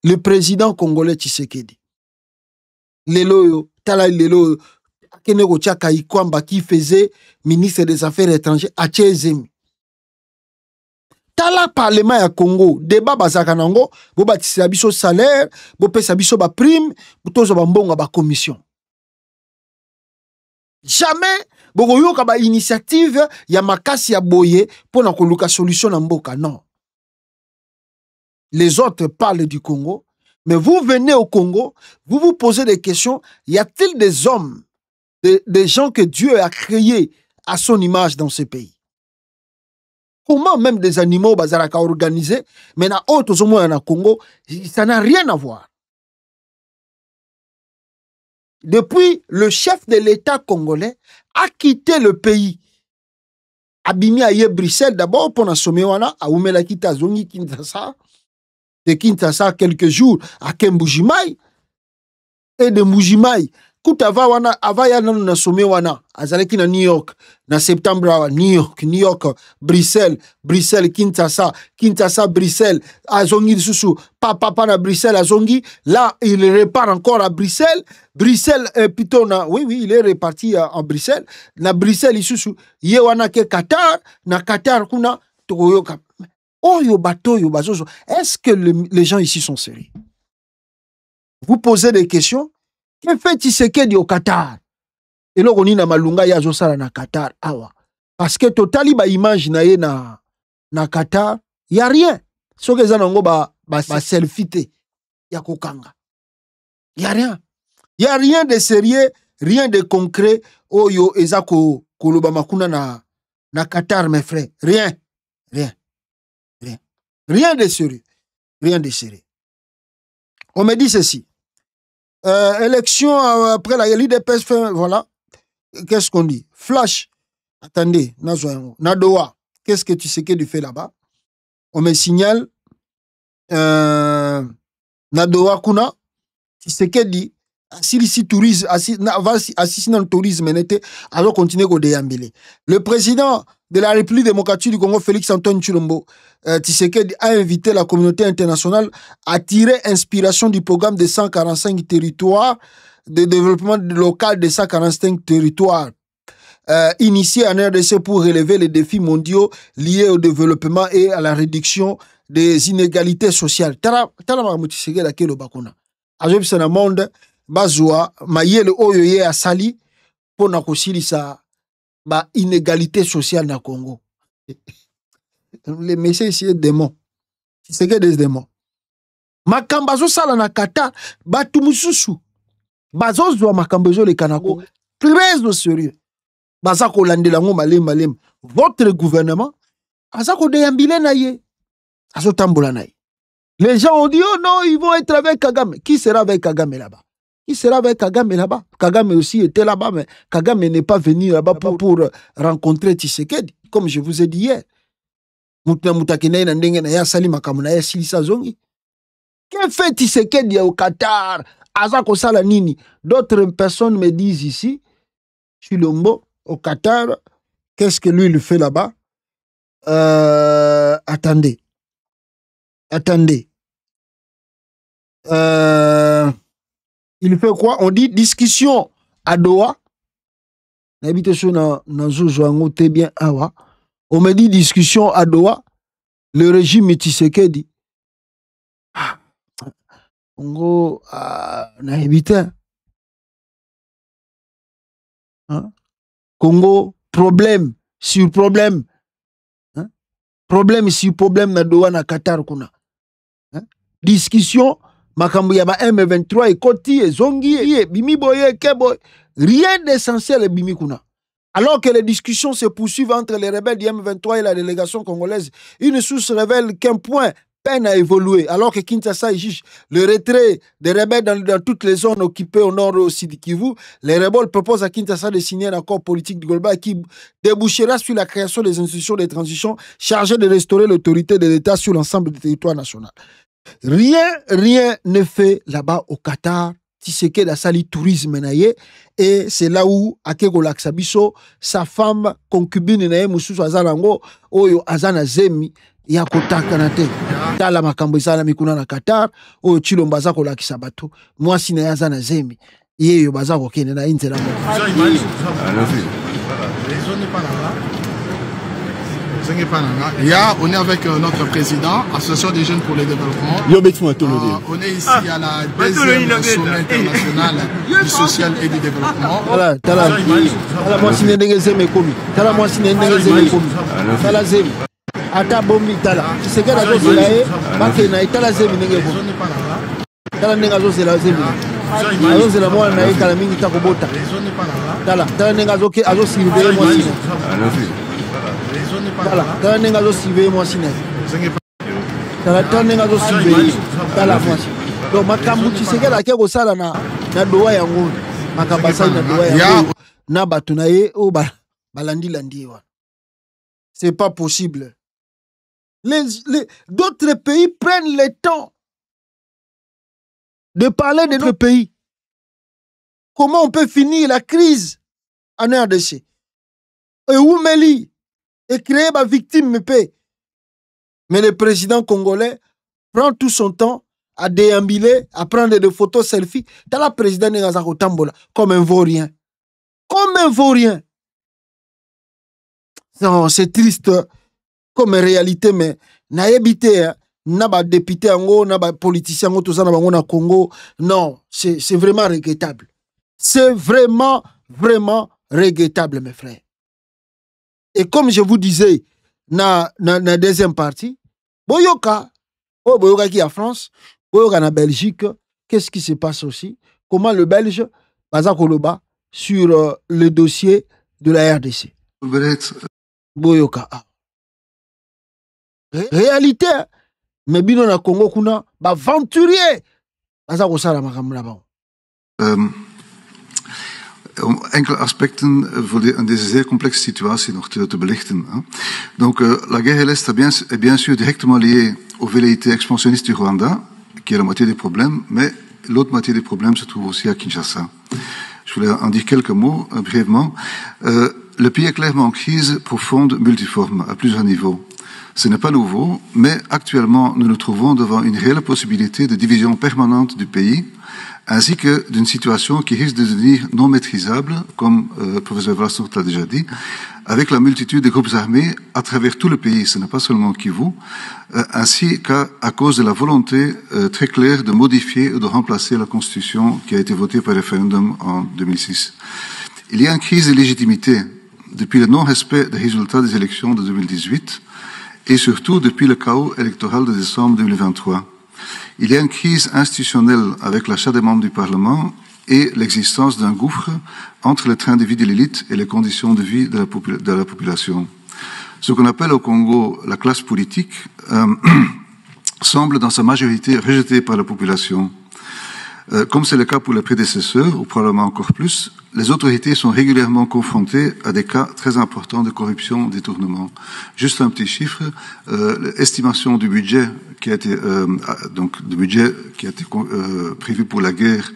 Speaker 4: Le président congolais Tshisekedi. Lelo, Tala Lelo, Kenego Tchaka Ikwamba qui faisait ministre des Affaires étrangères à Tchezemi. Tala Parlement à Congo, débat Bazakanango, Boba Tissabiso salaire, Bope Sabiso ba prime, Botozo Bambonga ba commission. Jamais Bogoyoka ba initiative ya makasi ya boye pour na koluka solution na mboka. Non. Les autres parlent du Congo, mais vous venez au Congo, vous vous posez des questions. Y a-t-il des hommes, des gens que Dieu a créés à son image dans ce pays? Comment même des animaux bazaraka organisés, mais na autres au moins en Congo, ça n'a rien à voir. Depuis, le chef de l'État congolais a quitté le pays. Abimi aye Bruxelles d'abord pour assommer wana, a Oumela kita zongi Kinshasa, de Kinshasa quelques jours à Kembujimai, et de Mujimai, Koutava wana, avaya nan assommer wana, azaleki na New York, na septembre, New York, Bruxelles, Kinshasa, Bruxelles, azongi susu, papa na Bruxelles, azongi, là, il repart encore à Bruxelles, plutôt oui, il est reparti en Bruxelles, na Bruxelles, susu, yewana ke Qatar, na Qatar, kuna, tokoyoka. Oh, yo bateau, yo bazozo. Est-ce que les gens ici sont sérieux? Vous posez des questions. Que fait Tshisekedi au Qatar? Et là, on a malunga ya zosala na Qatar. Awa. Parce que totali ba image na ye na Qatar, y a rien. So que zanango ba selfie te ya kokanga. Y a rien. Y a rien de sérieux, rien de concret. Oh yo ezako koloba makuna na Qatar mes frères. Rien. Rien de sérieux. Rien de sérieux. On me dit ceci. Élection après la l'IDPS, voilà. Qu'est-ce qu'on dit? Flash. Attendez, Nadoa. Qu'est-ce que tu sais que tu fais là-bas? On me signale Nadoa Kuna. Tu sais que dit si tourisme, assis dans le tourisme, alors continuer à déambuler. Le président de la République démocratique du Congo, Félix Antoine Tshilombo, Tshisekedi a invité la communauté internationale à tirer inspiration du programme de 145 territoires de développement local de 145 territoires initié en RDC pour relever les défis mondiaux liés au développement et à la réduction des inégalités sociales. Tala Tshisekedi akelo bakuna. Ajobisa na monde bazwa mayele oyo ye asali pona kosilisa ba inégalité sociale na Congo. Les messieurs ici démons. C'est que des démons. Makambazo sala na Qatar batu mususu. Bazozwa makambazo le kanako très au sérieux. Bazako landela ngo malem. Votre gouvernement azako deyambile na ye. Azo tambola na ye. Les gens ont dit oh non, ils vont être avec Kagame. Qui sera avec Kagame là-bas? Qui sera avec Kagame là-bas? Kagame aussi était là-bas, mais Kagame n'est pas venu là-bas pour rencontrer Tshisekedi, comme je vous ai dit hier. Que fait Tshisekedi au Qatar? Azako sala nini? D'autres personnes me disent ici, Tshilombo, au Qatar, qu'est-ce que lui il fait là-bas? Attendez. Il fait quoi? On dit discussion à Doha. On me dit discussion à Doha. Le régime Tshisekedi. Congo na évité. Congo problème sur problème. Problème sur problème na Doha na Qatar kuna. Discussion makambo ya ba M23 et Koti et Zongi et Bimi Boye Keboy. Rien d'essentiel et Bimi kuna. Alors que les discussions se poursuivent entre les rebelles du M23 et la délégation congolaise, une source révèle qu'un point peine à évoluer. Alors que Kinshasa exige le retrait des rebelles dans toutes les zones occupées au nord aussi du Kivu, les rebelles proposent à Kinshasa de signer un accord politique global qui débouchera sur la création des institutions de transition chargées de restaurer l'autorité de l'État sur l'ensemble du territoire national. Rien ne fait là-bas au Qatar. Tshisekedi a sali tourisme naye et c'est là où Akego Laksabiso, sa femme concubine naye mususu azalango oyo azana zemi ya kotaka na te tala makambo ezala mikuna na Qatar oyo Tshilombo aza kolakisa bato mwasi naye azana zemi yeyo baza kokende na inzela moko.
Speaker 10: On est avec notre président, Association des jeunes pour le développement. On est ici à la deuxième sommet international du social et du développement.
Speaker 4: Voilà, quand on a suivi moi sinon. Donc makambu Tshisekedi akeko sala na doa yango makabasa na doa yango na batu na ye o balandi wa. C'est pas possible. D'autres pays prennent le temps de parler de notre pays. Comment on peut finir la crise en RDC? Et Oumeli et créer ma victime me paie. Mais le président congolais prend tout son temps à déambuler, à prendre des photos selfies. T'as la président Ngazako Tambola comme un vaurien. Comme un vaurien. Non, c'est triste comme réalité, mais n'a habité, n'a pas député ango, n'a pas politicien ango, tout ça n'a pas Congo. Non, c'est vraiment regrettable. C'est vraiment vraiment regrettable, mes frères. Et comme je vous disais, dans la deuxième partie, Boyoka qui est en France, Boyoka en Belgique, qu'est-ce qui se passe aussi? Comment le Belge, Baza Koloba, sur le dossier de la RDC? Boyoka. Réalité, mais bino na Congo kuna, aventurier, Baza Kosala Makamla Bao.
Speaker 11: Om enkele aspecten voor deze zeer complexe situatie nog te belichten. Donc, la guerre à l'Est est bien sûr directement liée aux velléités expansionnistes du Rwanda, qui est la moitié des problèmes, mais l'autre moitié des problèmes se trouve aussi à Kinshasa. Je voulais en dire quelques mots brièvement. Le pays est clairement en crise profonde, multiforme, à plusieurs niveaux. Ce n'est pas nouveau, mais actuellement, nous nous trouvons devant une réelle possibilité de division permanente du pays, ainsi que d'une situation qui risque de devenir non maîtrisable, comme le professeur Vlassot l'a déjà dit, avec la multitude de groupes armés à travers tout le pays, ce n'est pas seulement Kivu, ainsi qu'à cause de la volonté très claire de modifier ou de remplacer la Constitution qui a été votée par référendum en 2006. Il y a une crise de légitimité depuis le non-respect des résultats des élections de 2018 et surtout depuis le chaos électoral de décembre 2023. Il y a une crise institutionnelle avec l'achat des membres du Parlement et l'existence d'un gouffre entre le train de vie de l'élite et les conditions de vie de la population. Ce qu'on appelle au Congo la classe politique semble dans sa majorité rejetée par la population. Comme c'est le cas pour les prédécesseurs, ou probablement encore plus, les autorités sont régulièrement confrontées à des cas très importants de corruption, détournement. Juste un petit chiffre, l'estimation du budget qui a été prévu pour la guerre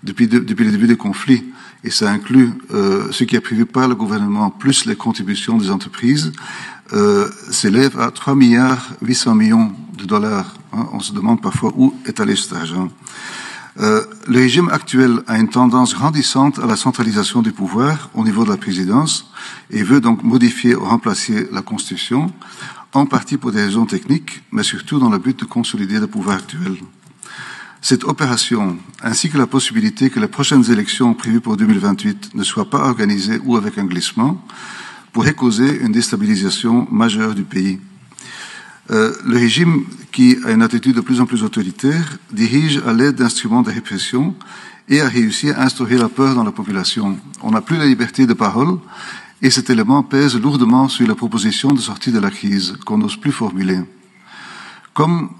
Speaker 11: depuis le début des conflits, et ça inclut ce qui est prévu par le gouvernement plus les contributions des entreprises, s'élève à 3,8 milliards de dollars. On se demande parfois où est allé cet argent. Le régime actuel a une tendance grandissante à la centralisation du pouvoir au niveau de la présidence et veut donc modifier ou remplacer la Constitution, en partie pour des raisons techniques, mais surtout dans le but de consolider le pouvoir actuel. Cette opération, ainsi que la possibilité que les prochaines élections prévues pour 2028 ne soient pas organisées ou avec un glissement, pourrait causer une déstabilisation majeure du pays. Le régime, qui a une attitude de plus en plus autoritaire, dirige à l'aide d'instruments de répression et a réussi à instaurer la peur dans la population. On n'a plus la liberté de parole et cet élément pèse lourdement sur la proposition de sortie de la crise, qu'on n'ose plus formuler. Comme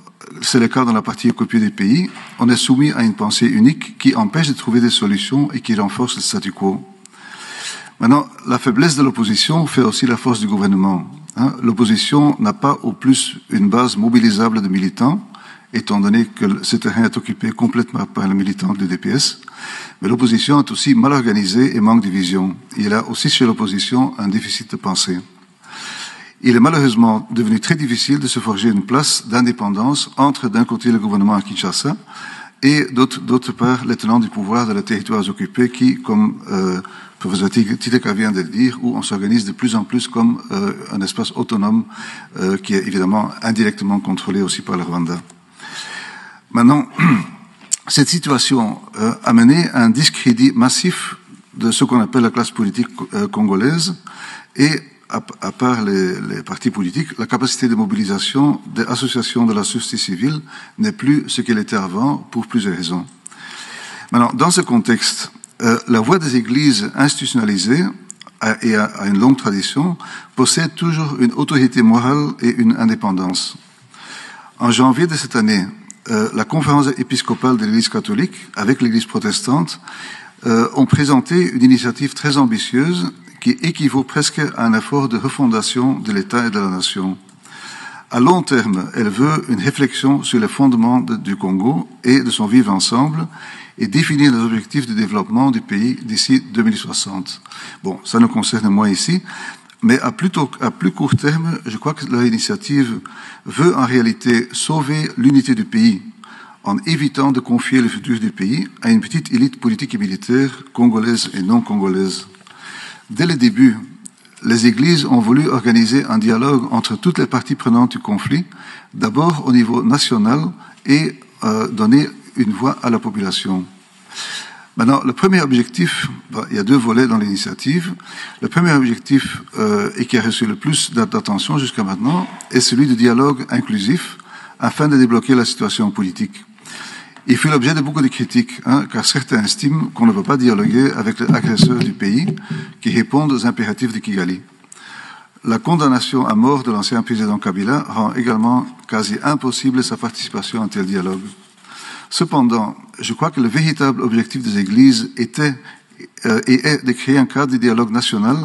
Speaker 11: c'est le cas dans la partie occupée du pays, on est soumis à une pensée unique qui empêche de trouver des solutions et qui renforce le statu quo. Maintenant, la faiblesse de l'opposition fait aussi la force du gouvernement. L'opposition n'a pas au plus une base mobilisable de militants, étant donné que ce terrain est occupé complètement par les militants du DPS. Mais l'opposition est aussi mal organisée et manque de vision. Il y a aussi chez l'opposition un déficit de pensée. Il est malheureusement devenu très difficile de se forger une place d'indépendance entre d'un côté le gouvernement à Kinshasa et d'autre part les tenants du pouvoir de les territoires occupés qui, comme professeur Titeka vient de le dire, où on s'organise de plus en plus comme un espace autonome qui est évidemment indirectement contrôlé aussi par le Rwanda. Maintenant, cette situation a mené à un discrédit massif de ce qu'on appelle la classe politique congolaise et à part les partis politiques, la capacité de mobilisation des associations de la société civile n'est plus ce qu'elle était avant pour plusieurs raisons. Maintenant, dans ce contexte, la voie des églises institutionnalisées et a une longue tradition possède toujours une autorité morale et une indépendance. En janvier de cette année, la conférence épiscopale de l'Église catholique avec l'Église protestante ont présenté une initiative très ambitieuse qui équivaut presque à un effort de refondation de l'État et de la nation. À long terme, elle veut une réflexion sur les fondements du Congo et de son vivre ensemble et définir les objectifs de développement du pays d'ici 2060. Bon, ça nous concerne moins ici, mais à plus court terme, je crois que leur initiative veut en réalité sauver l'unité du pays en évitant de confier le futur du pays à une petite élite politique et militaire congolaise et non congolaise. Dès le début, les églises ont voulu organiser un dialogue entre toutes les parties prenantes du conflit, d'abord au niveau national et donner une voix à la population. Maintenant, le premier objectif, il y a deux volets dans l'initiative. Le premier objectif, et qui a reçu le plus d'attention jusqu'à maintenant, est celui du dialogue inclusif afin de débloquer la situation politique. Il fait l'objet de beaucoup de critiques, car certains estiment qu'on ne peut pas dialoguer avec les agresseurs du pays qui répondent aux impératifs de Kigali. La condamnation à mort de l'ancien président Kabila rend également quasi impossible sa participation à un tel dialogue. Cependant, je crois que le véritable objectif des Églises était et est de créer un cadre de dialogue national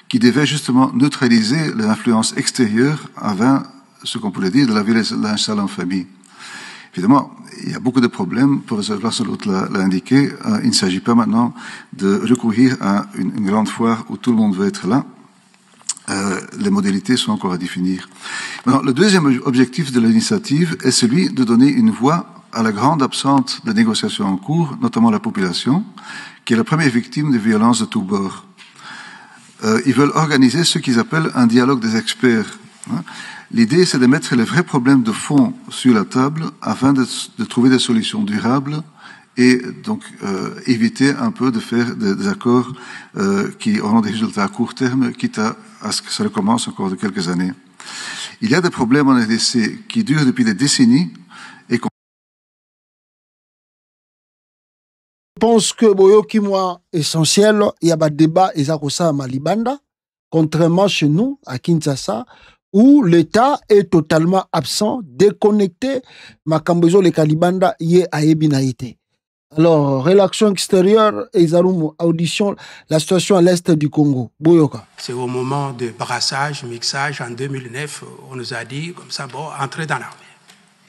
Speaker 11: qui devait justement neutraliser les influences extérieures avant ce qu'on pourrait dire de la violence à l'infamie. Évidemment, il y a beaucoup de problèmes, professeur Grasselot l'a indiqué, il ne s'agit pas maintenant de recourir à une grande foire où tout le monde veut être là. Les modalités sont encore à définir. Maintenant, le deuxième objectif de l'initiative est celui de donner une voix à la grande absente de négociations en cours, notamment la population, qui est la première victime de violences de tous bords. Ils veulent organiser ce qu'ils appellent un dialogue des experts. L'idée, c'est de mettre les vrais problèmes de fond sur la table afin de trouver des solutions durables et donc éviter un peu de faire des accords qui auront des résultats à court terme, quitte à ce que ça recommence encore de quelques années. Il y a des problèmes en RDC qui durent depuis des décennies et qu'on...
Speaker 4: Je pense que Boyoki, moi, essentiel, il y a un débat Ezakosa à Malibanda, contrairement chez nous, à Kinshasa, où l'État est totalement absent, déconnecté, Makambezo le Kalibanda yé a Ebinaïté. Alors, relations extérieures, Ezarum, audition, la situation à l'est du Congo. Boyoka.
Speaker 12: C'est au moment de brassage, mixage, en 2009, on nous a dit, comme ça, bon, entrez dans l'armée.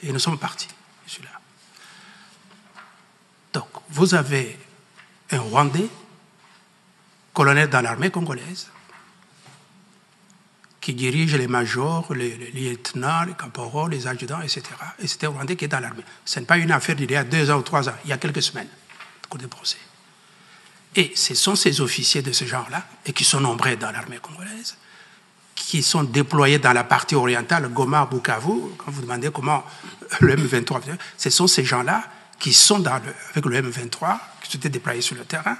Speaker 12: Et nous sommes partis, je suis là. Donc, vous avez un Rwandais, colonel dans l'armée congolaise, qui dirige les majors, les lieutenants, les caporaux, les adjudants, etc. Et c'était un Rwandais qui est dans l'armée. Ce n'est pas une affaire d'il y a 2 ans ou 3 ans, il y a quelques semaines, au cours des procès. Et ce sont ces officiers de ce genre-là, et qui sont nombreux dans l'armée congolaise, qui sont déployés dans la partie orientale, Goma, Bukavu, quand vous demandez comment le M23, ce sont ces gens-là qui sont avec le M23, qui s'étaient déployés sur le terrain,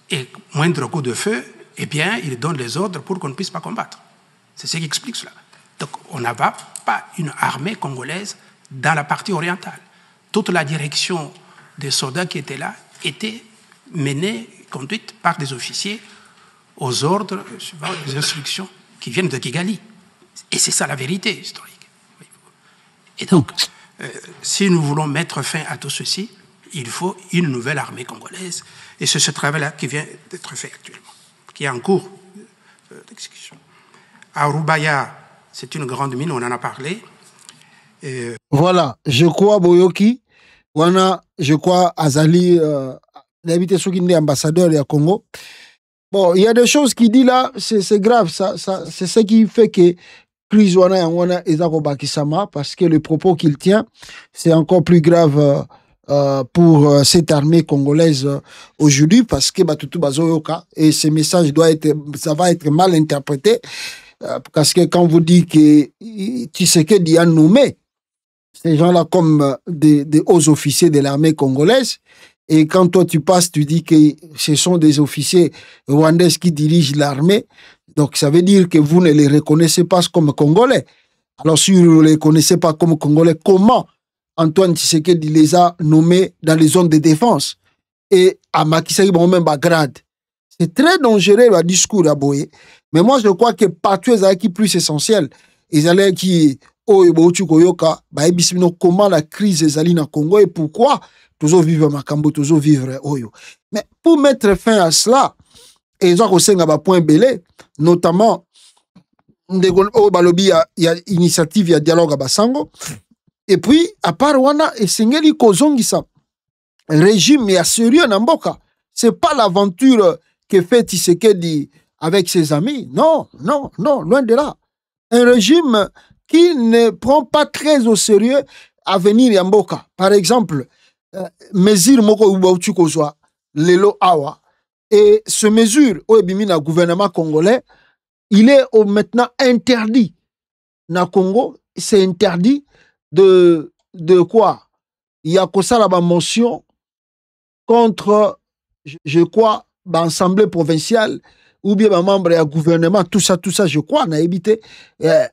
Speaker 12: et moindre coup de feu, eh bien, ils donnent les ordres pour qu'on ne puisse pas combattre. C'est ce qui explique cela. Donc, on n'a pas une armée congolaise dans la partie orientale. Toute la direction des soldats qui étaient là était menée, conduite par des officiers aux ordres, des instructions qui viennent de Kigali. Et c'est ça la vérité historique. Et donc, si nous voulons mettre fin à tout ceci, il faut une nouvelle armée congolaise. Et c'est ce travail-là qui vient d'être fait actuellement, qui est en cours d'exécution. À Rubaya, c'est une grande mine, on en a parlé.
Speaker 4: Voilà, je crois Boyoki, je crois Azali, d'habiter ceux qui sont ambassadeurs du Congo. Bon, il y a des choses qui dit là, c'est grave, c'est ce qui fait que Chris Wana Ezako Bakisama, parce que le propos qu'il tient, c'est encore plus grave pour cette armée congolaise aujourd'hui, parce que Batutu Bazoyoka, et ce message ça va être mal interprété. Parce que quand vous dites que Tshisekedi a nommé ces gens-là comme des hauts officiers de l'armée congolaise, et quand toi tu passes, tu dis que ce sont des officiers rwandais qui dirigent l'armée, donc ça veut dire que vous ne les reconnaissez pas comme Congolais. Alors si vous ne les connaissez pas comme Congolais, comment Antoine Tshisekedi les a nommés dans les zones de défense et à Macky Sall même grade? C'est très dangereux le discours à Boye. Mais moi, je crois que partout, ils allaient qui plus essentiel. Ils allaient qui, comment la crise est allée dans le Congo et pourquoi toujours vivre Makambo, toujours vivre Oyo. Mais pour mettre fin à cela, ils ont aussi un point belé, notamment, il y a initiative, il y a dialogue à Basango. Et puis, à part Wana, et Sengeli Kozongisa, régime est sérieux dans Mboka. C'est pas l'aventure que fait Tshisekedi avec ses amis. Non, loin de là. Un régime qui ne prend pas très au sérieux à venir à Mboka. Par exemple, mesure Moko Ubautu Kozwa, Lelo Awa, et ce mesure au Ebimina gouvernement congolais, il est maintenant interdit. Na Congo, c'est interdit de quoi? Il y a que ça là-bas motion contre je crois, l'Assemblée provinciale, ou bien un membre du gouvernement, tout ça, je crois, on a évité,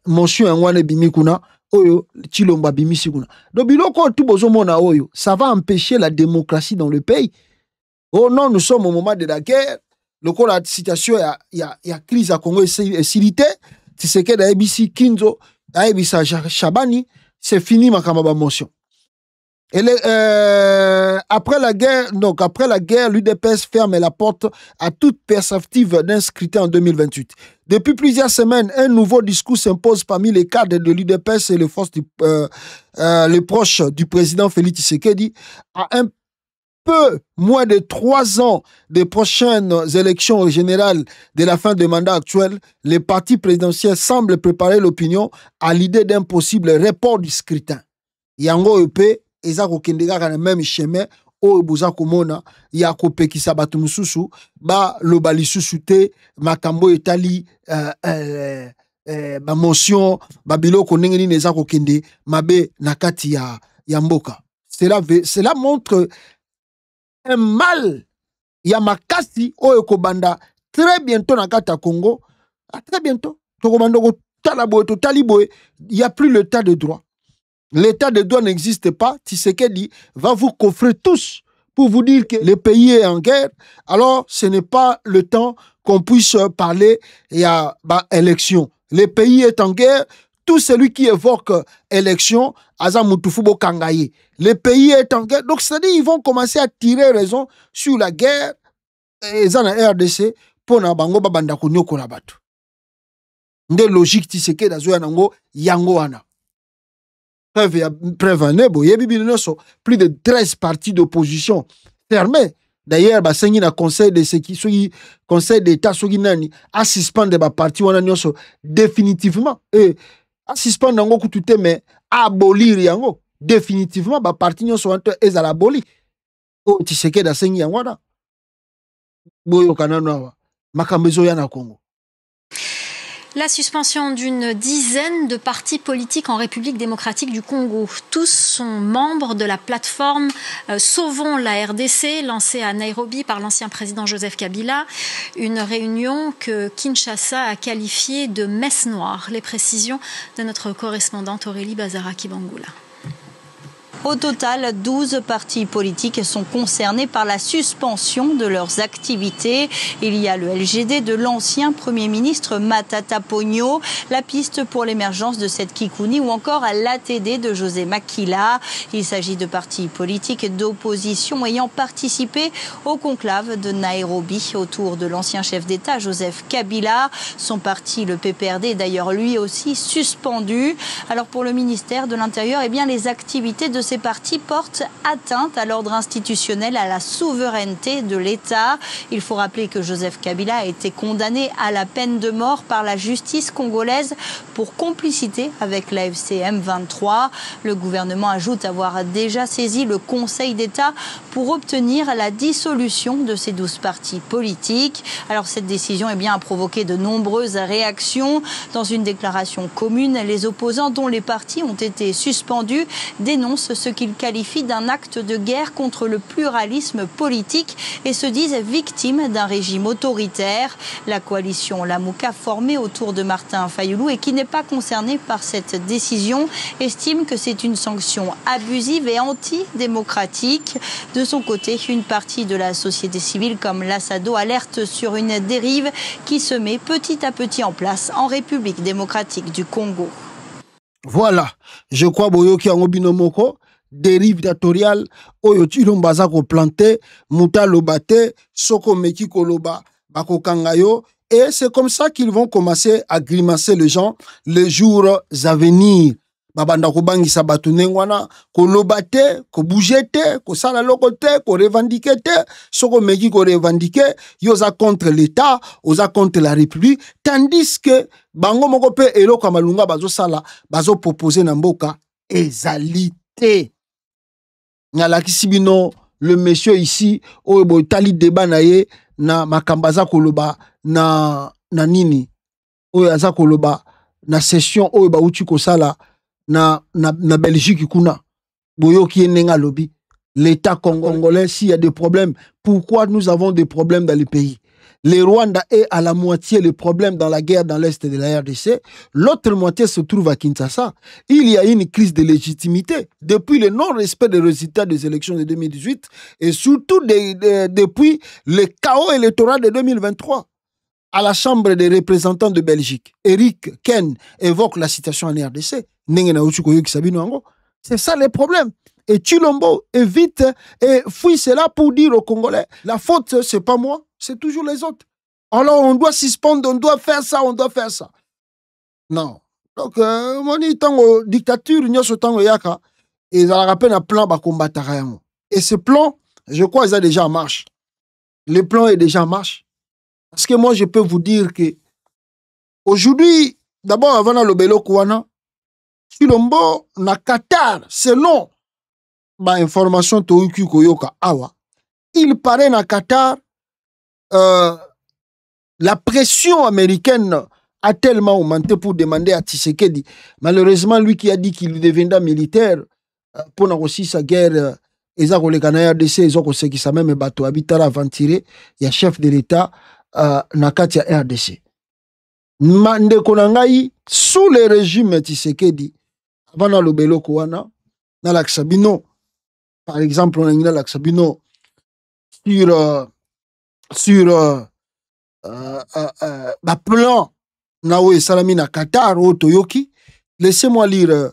Speaker 4: monsieur Ngwane Bimikuna, Oyo, Chilomba Bimisikuna. Donc, ça va empêcher la démocratie dans le pays. Oh non, nous sommes au moment de la guerre. La situation, il y a crise à Congo et Silité. Tu sais que d'Aibisi Kinzo, Aibisa Chabani, c'est fini ma motion. Et après la guerre, l'UDPS ferme la porte à toute perspective d'un scrutin en 2028. Depuis plusieurs semaines, un nouveau discours s'impose parmi les cadres de l'UDPS et les forces les proches du président Félix Tshisekedi. À un peu moins de 3 ans des prochaines élections générales de la fin du mandat actuel, les partis présidentiels semblent préparer l'opinion à l'idée d'un possible report du scrutin. Yango EP eza kokendeka na même chemin oyo boza komona ya kopekisa bato mususu ba loba lisusu te makambo etali ba motion ba biloko ndenge nini eza kokende mabe na kati ya mboka. Cela montre un mal ya makasi oyo kobanda très bientôt na kati ya Congo. Très bientôt tokomanda ko tala boye to tali boye, il y a plus l'état de droit. L'état de droit n'existe pas. Tshisekedi va vous coffrer tous pour vous dire que le pays est en guerre. Alors, ce n'est pas le temps qu'on puisse parler à élection. Le pays est en guerre. Tout celui qui évoque élection, Azamutufubo Kangaye. Le pays est en guerre. Donc, c'est-à-dire ils vont commencer à tirer raison sur la guerre. Et dans la RDC, pour na bango babanda konyoko la batu. Nde logique Tshisekedi azoya nango yango wana. Plus de 13 partis d'opposition fermés. D'ailleurs, il y a un conseil d'État à suspendre les partis définitivement. Et à suspendre mais à abolir définitivement les partis sont abolis. Oh, tu sais que dans ce cas,
Speaker 13: la suspension d'une dizaine de partis politiques en République démocratique du Congo. Tous sont membres de la plateforme Sauvons la RDC, lancée à Nairobi par l'ancien président Joseph Kabila. Une réunion que Kinshasa a qualifiée de messe noire. Les précisions de notre correspondante Aurélie Bazara-Kibangula.
Speaker 14: Au total, 12 partis politiques sont concernés par la suspension de leurs activités. Il y a le LGD de l'ancien Premier ministre Matata Ponyo, la piste pour l'émergence de cette Kikouni ou encore l'ATD de José Makila. Il s'agit de partis politiques d'opposition ayant participé au conclave de Nairobi autour de l'ancien chef d'État Joseph Kabila. Son parti, le PPRD, est d'ailleurs lui aussi suspendu. Alors pour le ministère de l'Intérieur, eh bien, les activités de ces partis portent atteinte à l'ordre institutionnel, à la souveraineté de l'État. Il faut rappeler que Joseph Kabila a été condamné à la peine de mort par la justice congolaise pour complicité avec l'AFC M23. Le gouvernement ajoute avoir déjà saisi le Conseil d'État pour obtenir la dissolution de ces 12 partis politiques. Alors cette décision eh bien, a provoqué de nombreuses réactions. Dans une déclaration commune, les opposants dont les partis ont été suspendus dénoncent ce qu'ils qualifient d'un acte de guerre contre le pluralisme politique et se disent victimes d'un régime autoritaire. La coalition Lamouka, formée autour de Martin Fayulu et qui n'est pas concernée par cette décision, estime que c'est une sanction abusive et antidémocratique. De son côté, une partie de la société civile comme l'Assado alerte sur une dérive qui se met petit à petit en place en République démocratique du Congo.
Speaker 4: Voilà, je crois boyoki yango binomoko dérive dictatoriale oyo tilombaza ko planter muta lobate soko meki koloba bako kangayo et c'est comme ça qu'ils vont commencer à grimacer les gens les jours à venir. Babanda ko bangisa batu nengwana ko lobate ko bougete ko sala lokote ko revendiquer soko meki ko revendiquer yoza contre l'état oza contre la république tandis que bango moko pe eloko malunga bazo sala bazo proposer na mboka ezalité. Nyalakisi bino le monsieur ici oyo boy tali débat na ye na makambaza koloba na nini oyo aza koloba na session oyo ba uti ko sala na Belgique kuna boyoki nenga lobi l'État congolais, s'il y a des problèmes, pourquoi nous avons des problèmes dans le pays? Le Rwanda est à la moitié le problème dans la guerre dans l'Est de la RDC. L'autre moitié se trouve à Kinshasa. Il y a une crise de légitimité depuis le non-respect des résultats des élections de 2018 et surtout depuis le chaos électoral de 2023. À la Chambre des représentants de Belgique, Eric Ken évoque la situation en RDC. C'est ça le problème. Et Tshilombo évite et fuit cela pour dire aux Congolais, la faute, c'est pas moi, c'est toujours les autres. Alors on doit suspendre, on doit faire ça, on doit faire ça. Non. Donc, mon dictature, yaka, ils ont rappelé un plan pour combattre. Et ce plan, je crois, il est déjà en marche. Le plan est déjà en marche. Parce que moi, je peux vous dire que aujourd'hui, d'abord, avant le Belo Kouana, Tshilombo, na Qatar, selon ma information Tohuki Koyoka Awa, il paraît na Qatar, la pression américaine a tellement augmenté pour demander à Tshisekedi. Malheureusement, lui qui a dit qu'il deviendra militaire pour aussi sa guerre, ils ont les RDC, ils ont qui ça même bateau habitara aventuré, il y a chef de l'État na Katia RDC. Mande Konangai, sous le régime Tshisekedi, avant le Belo Kouana, dans l'Axabino, par exemple, on a dans l'Axabino sur le plan Naoé Salami na Qatar ou Toyoki. Laissez-moi lire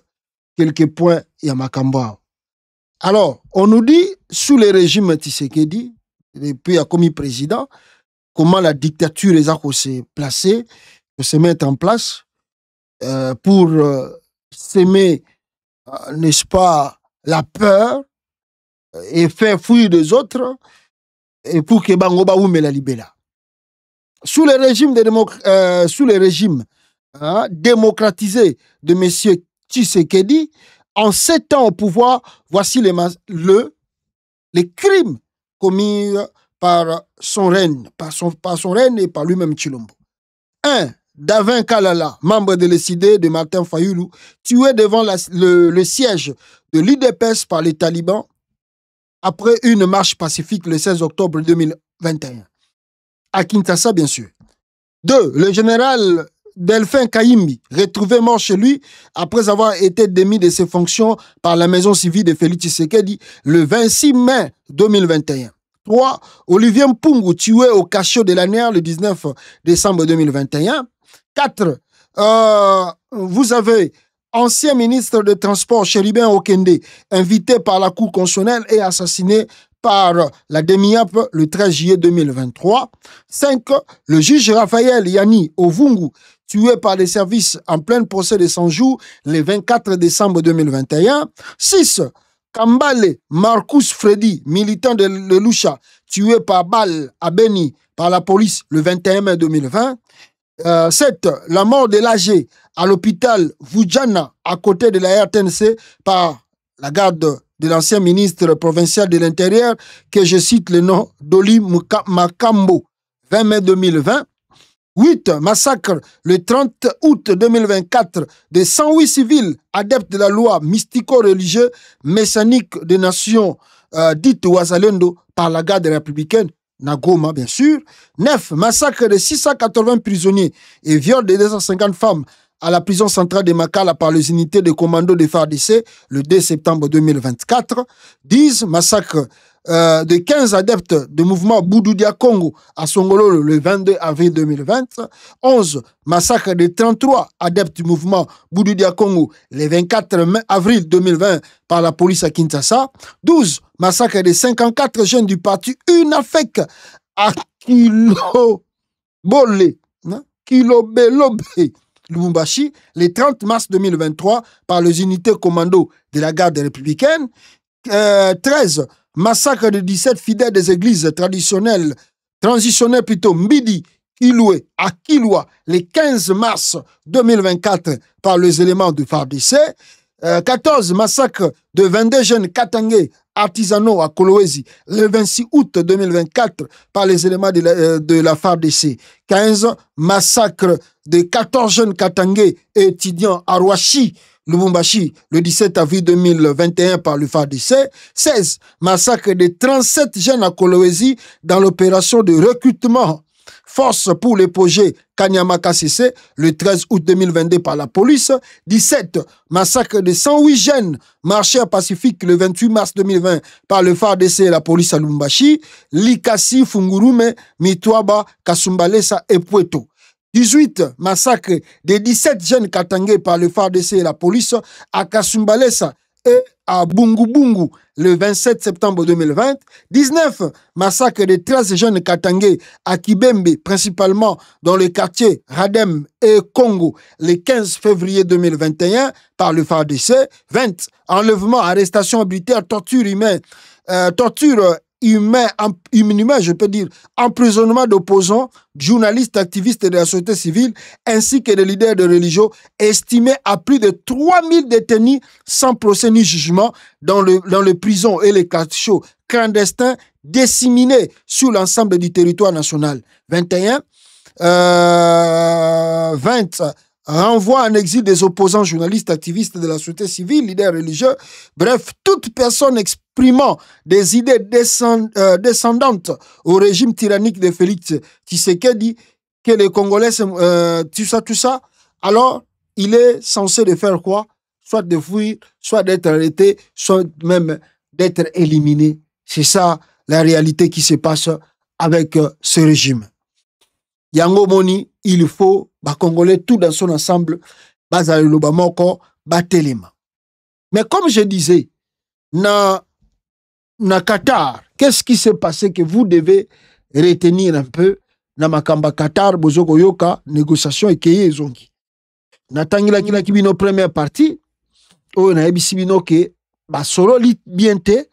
Speaker 4: quelques points Yamakamba. Alors, on nous dit, sous le régime Tshisekedi, depuis a commis président, comment la dictature s'est placée, se mettre en place pour s'aimer, n'est-ce pas, la peur et faire fuir des autres et pour que Bangoba oume la libéra. Sous le régime démocratisé de M. Tshisekedi, en 7 ans au pouvoir, voici les crimes commis par son reine, par son reine et par lui-même Tshilombo. 1. Davin Kalala, membre de l'ECD de Martin Fayoulou, tué devant le siège de l'UDPS par les talibans après une marche pacifique le 16 octobre 2021. À Kinshasa, bien sûr. 2. Le général Delphin Kayimbi, retrouvé mort chez lui après avoir été démis de ses fonctions par la maison civile de Félix Tshisekedi le 26 mai 2021. 3. Olivier Mpungu, tué au cachot de l'ANR le 19 décembre 2021. 4. Vous avez ancien ministre de Transport Chéribin Okende, invité par la Cour constitutionnelle et assassiné par la DEMIAP le 13 juillet 2023. 5. Le juge Raphaël Yanni Ovungu, tué par les services en plein procès de 100 jours le 24 décembre 2021. 6. Kambale Marcus Freddy, militant de Lusha, tué par balle à Beni par la police le 21 mai 2020. 7. La mort de l'AG à l'hôpital Vujana, à côté de la RTNC, par la garde de l'ancien ministre provincial de l'Intérieur, que je cite le nom d'Oli Makambo, 20 mai 2020. 8. Massacre le 30 août 2024 de 108 civils adeptes de la loi mystico-religieux messianique des nations dites Ouazalendo par la garde républicaine, Nagoma bien sûr. 9. Massacre de 680 prisonniers et viol de 250 femmes à la prison centrale de Makala par les unités de commando de FARDC le 2 septembre 2024. 10. Massacre de 15 adeptes du mouvement Boudoudia Congo à Songolo le 22 avril 2020. 11. Massacre de 33 adeptes du mouvement Boudoudia Congo le 24 avril 2020 par la police à Kinshasa. 12. Massacre de 54 jeunes du parti UNAFEC à Kilobole, Kilobelobe, Lubumbashi, le 30 mars 2023 par les unités commando de la garde républicaine. 13. Massacre de 17 fidèles des églises traditionnelles, transitionnelles plutôt, Mbidi, Kiloué, à Kilwa, le 15 mars 2024 par les éléments du FARDC. 14. Massacre de 22 jeunes Katangais artisanaux à Kolwezi le 26 août 2024 par les éléments de la FARDC. 15. Massacre de 14 jeunes Katangais et étudiants à Rouachi Lubumbashi le 17 avril 2021 par le FARDC. 16. Massacre de 37 jeunes à Kolwezi dans l'opération de recrutement force pour le projet Kanyamaka CC le 13 août 2022 par la police. 17. Massacre de 108 jeunes marché à Pacifique le 28 mars 2020 par le FARDC et la police à Lubumbashi. Likasi, Fungurume, Mitwaba, Kasumbalesa et Pueto. 18. Massacre de 17 jeunes katangais par le FARDC et la police à Kasumbalesa et à Bungu le 27 septembre 2020. 19. Massacre de 13 jeunes katangais à Kibembe, principalement dans le quartier Radem et Congo le 15 février 2021 par le FARDC. 20. Enlèvement, arrestation arbitraire, torture humaine, inhumain, je peux dire, emprisonnement d'opposants, journalistes, activistes de la société civile, ainsi que des leaders de religion, estimés à plus de 3000 détenus sans procès ni jugement dans les prisons et les quartiers clandestins disséminés sur l'ensemble du territoire national. 21. 20. Renvoi en exil des opposants, journalistes, activistes de la société civile, leaders religieux, bref, toute personne exprimant des idées descendantes au régime tyrannique de Félix Tshisekedi, que les Congolais, tout ça, alors il est censé de faire quoi? Soit de fuir, soit d'être arrêté, soit même d'être éliminé. C'est ça la réalité qui se passe avec ce régime. Yango Moni, il faut Congolais tout dans son ensemble, Batelema. Mais comme je disais, na Qatar, qu'est-ce qui s'est passé que vous devez retenir un peu na makamba Qatar, bozoko yoka, négociation et keye zongi. Na tangila kila kibino première partie, o na ebisibino ke solo li biente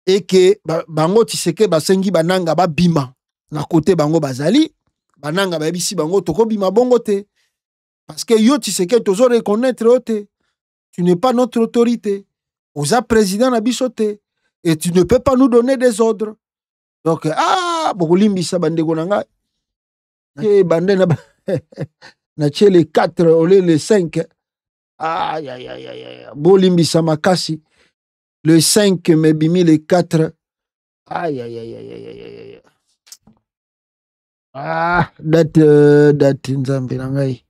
Speaker 4: et que bango tiseke basengi bananga ba bima na côté bango bazali. Bananga ba bisi bango toko bima bongo te parce que yo Tshisekedi tozo reconnaître ote, tu n'es pas notre autorité, oza président na biso te et tu ne peux pas nous donner des ordres. Donc bokolimbisa bandeko nanga et bande na na les 4 ou les 5 bolimbisa makasi le 5 mais bimi les 4 date nzambe na ngai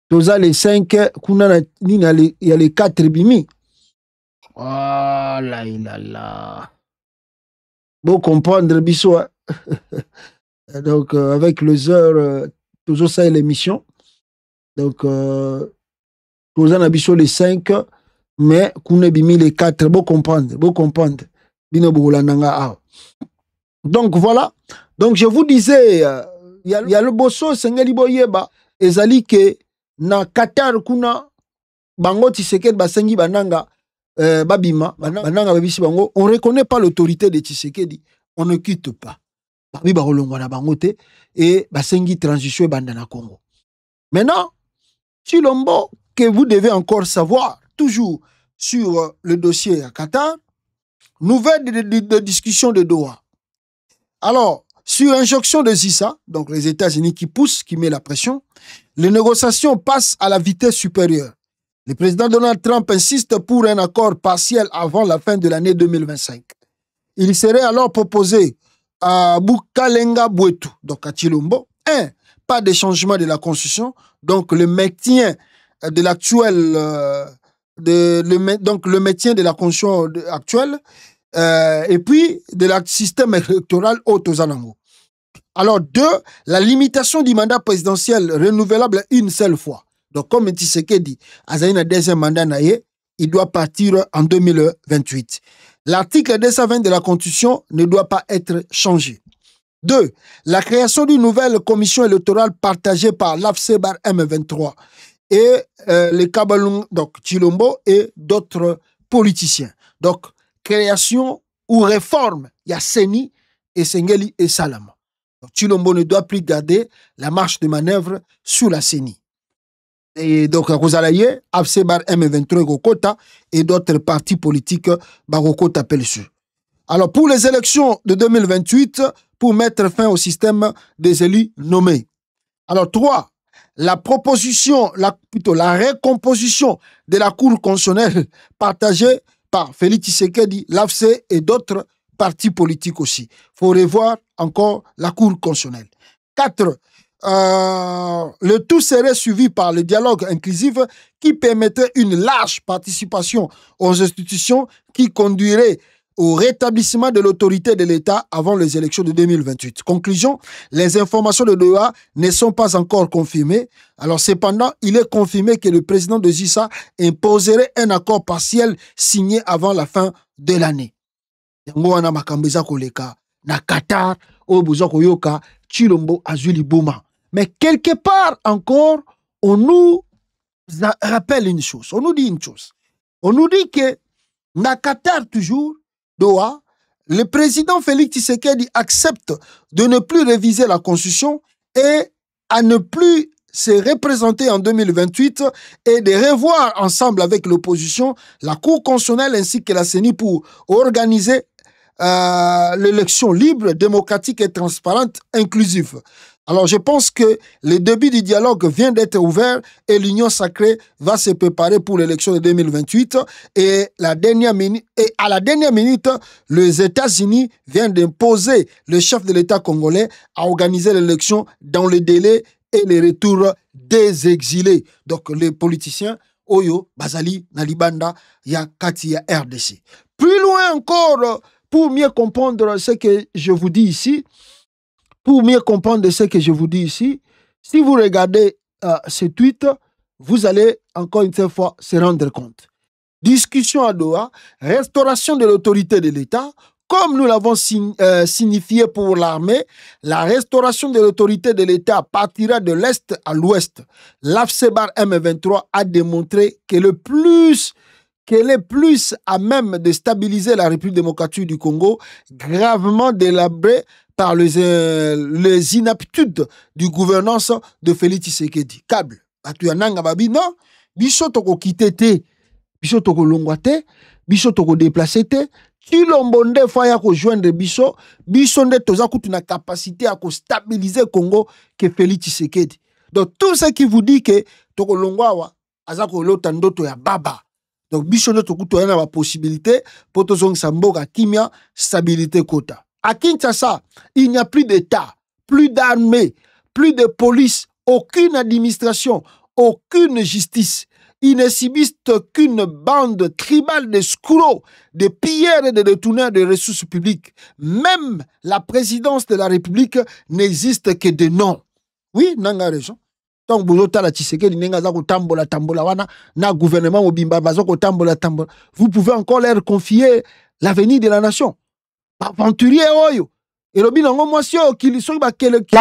Speaker 4: toza les 5 kuna nina il y a les 4 bimi. La bon comprendre biso. Donc avec les heures toujours ça l'émission. Donc toza na biso les 5 mais kuna bimi les 4 bon comprendre bino bolandanga. Donc voilà. Donc je vous disais il y a le bosso sengeli boyeba ezali ke na Qatar kuna bango Tshisekedi basengi bananga babima bananga babisi bango, on reconnaît pas l'autorité de Tshisekedi, on ne quitte pas babi bakolongwa na bango te et basengi transition banda na Congo. Maintenant Chilombo que vous devez encore savoir toujours sur le dossier à Qatar, nouvelle de discussion de Doha. Alors sur injonction de Zissa, donc les États-Unis qui poussent, qui met la pression, les négociations passent à la vitesse supérieure. Le président Donald Trump insiste pour un accord partiel avant la fin de l'année 2025. Il serait alors proposé à Bukalenga Bwetu, donc à Chilombo, pas de changement de la Constitution, donc le maintien de l'actuel, donc le maintien de la Constitution actuelle, et puis de la système électoral Otozanango. Alors 2, la limitation du mandat présidentiel renouvelable une seule fois. Donc comme Tshisekedi a un deuxième mandat, il doit partir en 2028. L'article 220 de la Constitution ne doit pas être changé. 2, la création d'une nouvelle commission électorale partagée par l'AFCEBAR M23 et les Kabalung, donc Chilombo et d'autres politiciens. Donc création ou réforme, il y a Seni et Sengeli et Salama. Donc, Chilombo ne doit plus garder la marche de manœuvre sous la Seni. Et donc, à cause de la AFCEBAR M23 Gokota et d'autres partis politiques Bagokota Pelsu. Alors, pour les élections de 2028, pour mettre fin au système des élus nommés. Alors, 3, la proposition, plutôt la recomposition de la Cour constitutionnelle partagée par Félix Tshisekedi, l'AFC et d'autres partis politiques aussi. Il faut revoir encore la Cour constitutionnelle. 4. Le tout serait suivi par le dialogue inclusif qui permettrait une large participation aux institutions qui conduirait au rétablissement de l'autorité de l'État avant les élections de 2028. Conclusion, les informations de Doha ne sont pas encore confirmées. Alors cependant, il est confirmé que le président de Zissa imposerait un accord partiel signé avant la fin de l'année. Na Qatar, Obuzokoyoka, Chilombo, Azuli Bouma. Mais quelque part encore, on nous rappelle une chose, on nous dit une chose. On nous dit que na Qatar toujours, Doha, le président Félix Tshisekedi accepte de ne plus réviser la Constitution et à ne plus se représenter en 2028 et de revoir ensemble avec l'opposition la Cour constitutionnelle ainsi que la CENI pour organiser l'élection libre, démocratique et transparente, inclusive. Alors je pense que le début du dialogue vient d'être ouvert et l'Union sacrée va se préparer pour l'élection de 2028 et à la dernière minute, les États-Unis viennent d'imposer le chef de l'État congolais à organiser l'élection dans le délai et le retour des exilés. Donc les politiciens, Oyo, Bazali, Nalibanda, Yakati, ya RDC. Plus loin encore, pour mieux comprendre ce que je vous dis ici, si vous regardez ce tweet, vous allez encore une fois se rendre compte. Discussion à Doha, restauration de l'autorité de l'État, comme nous l'avons signifié pour l'armée, la restauration de l'autorité de l'État partira de l'Est à l'Ouest. L'AFC-BAR M23 a démontré qu'elle est plus à même de stabiliser la République démocratique du Congo, gravement délabrée par les inaptitudes du gouvernance de Félix Tshisekedi. Câble. Batuyananga babi, non, biso toko kitete, biso toko longwate, biso toko déplacé te, Kilombonde faya ko joindre biso nde toza kutuna capacité à stabiliser Congo que Félix Tshisekedi. Donc tout ce qui vous dit que toko longwawa, azako lota ndoto ya baba. Donc biso nde toko toyana ba possibilité pour tozong samboka kimia stabilité kota. À Kinshasa, il n'y a plus d'État, plus d'armée, plus de police, aucune administration, aucune justice. Ils ne subissent qu'une bande tribale de scouraux, de pilleurs et de détourneurs de ressources publiques. Même la présidence de la République n'existe que de nom. Oui, nanga raison. Donc, vous pouvez encore leur confier l'avenir de la nation. Aventurier, oyo.
Speaker 15: La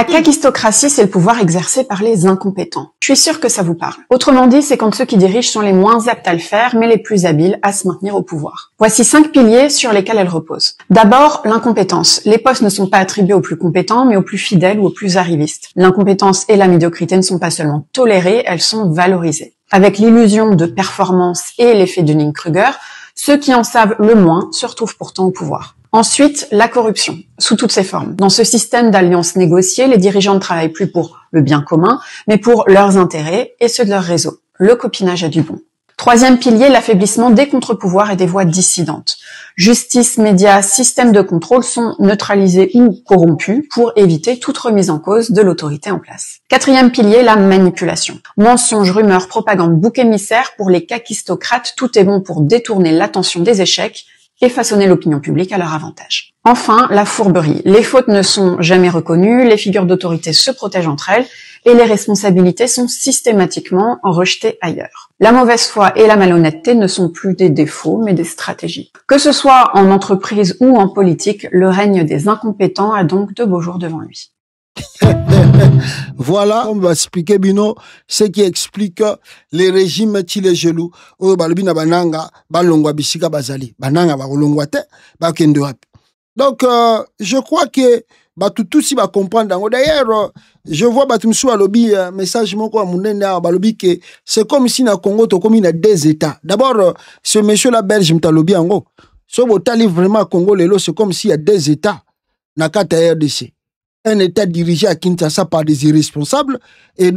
Speaker 15: kakistocratie, c'est le pouvoir exercé par les incompétents. Je suis sûr que ça vous parle. Autrement dit, c'est quand ceux qui dirigent sont les moins aptes à le faire, mais les plus habiles à se maintenir au pouvoir. Voici 5 piliers sur lesquels elle repose. D'abord, l'incompétence. Les postes ne sont pas attribués aux plus compétents, mais aux plus fidèles ou aux plus arrivistes. L'incompétence et la médiocrité ne sont pas seulement tolérées, elles sont valorisées. Avec l'illusion de performance et l'effet Dunning-Kruger, ceux qui en savent le moins se retrouvent pourtant au pouvoir. Ensuite, la corruption, sous toutes ses formes. Dans ce système d'alliances négociées, les dirigeants ne travaillent plus pour le bien commun, mais pour leurs intérêts et ceux de leur réseau. Le copinage a du bon. Troisième pilier, l'affaiblissement des contre-pouvoirs et des voix dissidentes. Justice, médias, système de contrôle sont neutralisés ou corrompus pour éviter toute remise en cause de l'autorité en place. Quatrième pilier, la manipulation. Mensonges, rumeurs, propagande, bouc émissaire, pour les kakistocrates, tout est bon pour détourner l'attention des échecs et façonner l'opinion publique à leur avantage. Enfin, la fourberie. Les fautes ne sont jamais reconnues, les figures d'autorité se protègent entre elles et les responsabilités sont systématiquement rejetées ailleurs. La mauvaise foi et la malhonnêteté ne sont plus des défauts, mais des stratégies. Que ce soit en entreprise ou en politique, le règne des incompétents a donc de beaux jours devant lui.
Speaker 4: Voilà, on va expliquer Bino ce qui explique les régimes Chile gelou. O balbina bananga, balongwa bisika bazali. Bananga ba kolongwa te, ba kende wapi. Donc je crois que tout si va comprendre. D'ailleurs, je vois batumsu à lobby message moko à munene ba lobby que c'est comme si na Congo to comme il y a des états. D'abord ce monsieur là belge mta lobby ango. So botali vraiment Congo lelo c'est comme s'il y a des états na kata RDC. un État dirigé à Kinshasa par des irresponsables et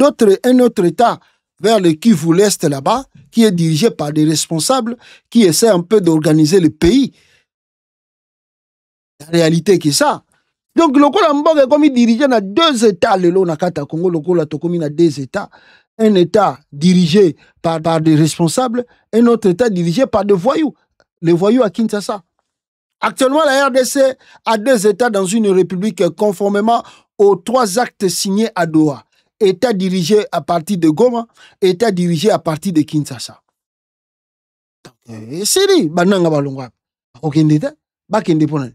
Speaker 4: un autre État vers le Kivu-l'Est là-bas qui est dirigé par des responsables qui essaient un peu d'organiser le pays. La réalité qui est ça. Donc, le Mboga est comme dirigé dans 2 États, le Nakata Congo, le Kola Tokomi dans 2 États. Un État dirigé par des responsables, un autre État dirigé par des voyous. Les voyous à Kinshasa. Actuellement, la RDC a 2 États dans une république conformément aux 3 actes signés à Doha. État dirigé à partir de Goma, État dirigé à partir de Kinshasa. C'est dit, bananga balongwa. Okendete, bakende ponan.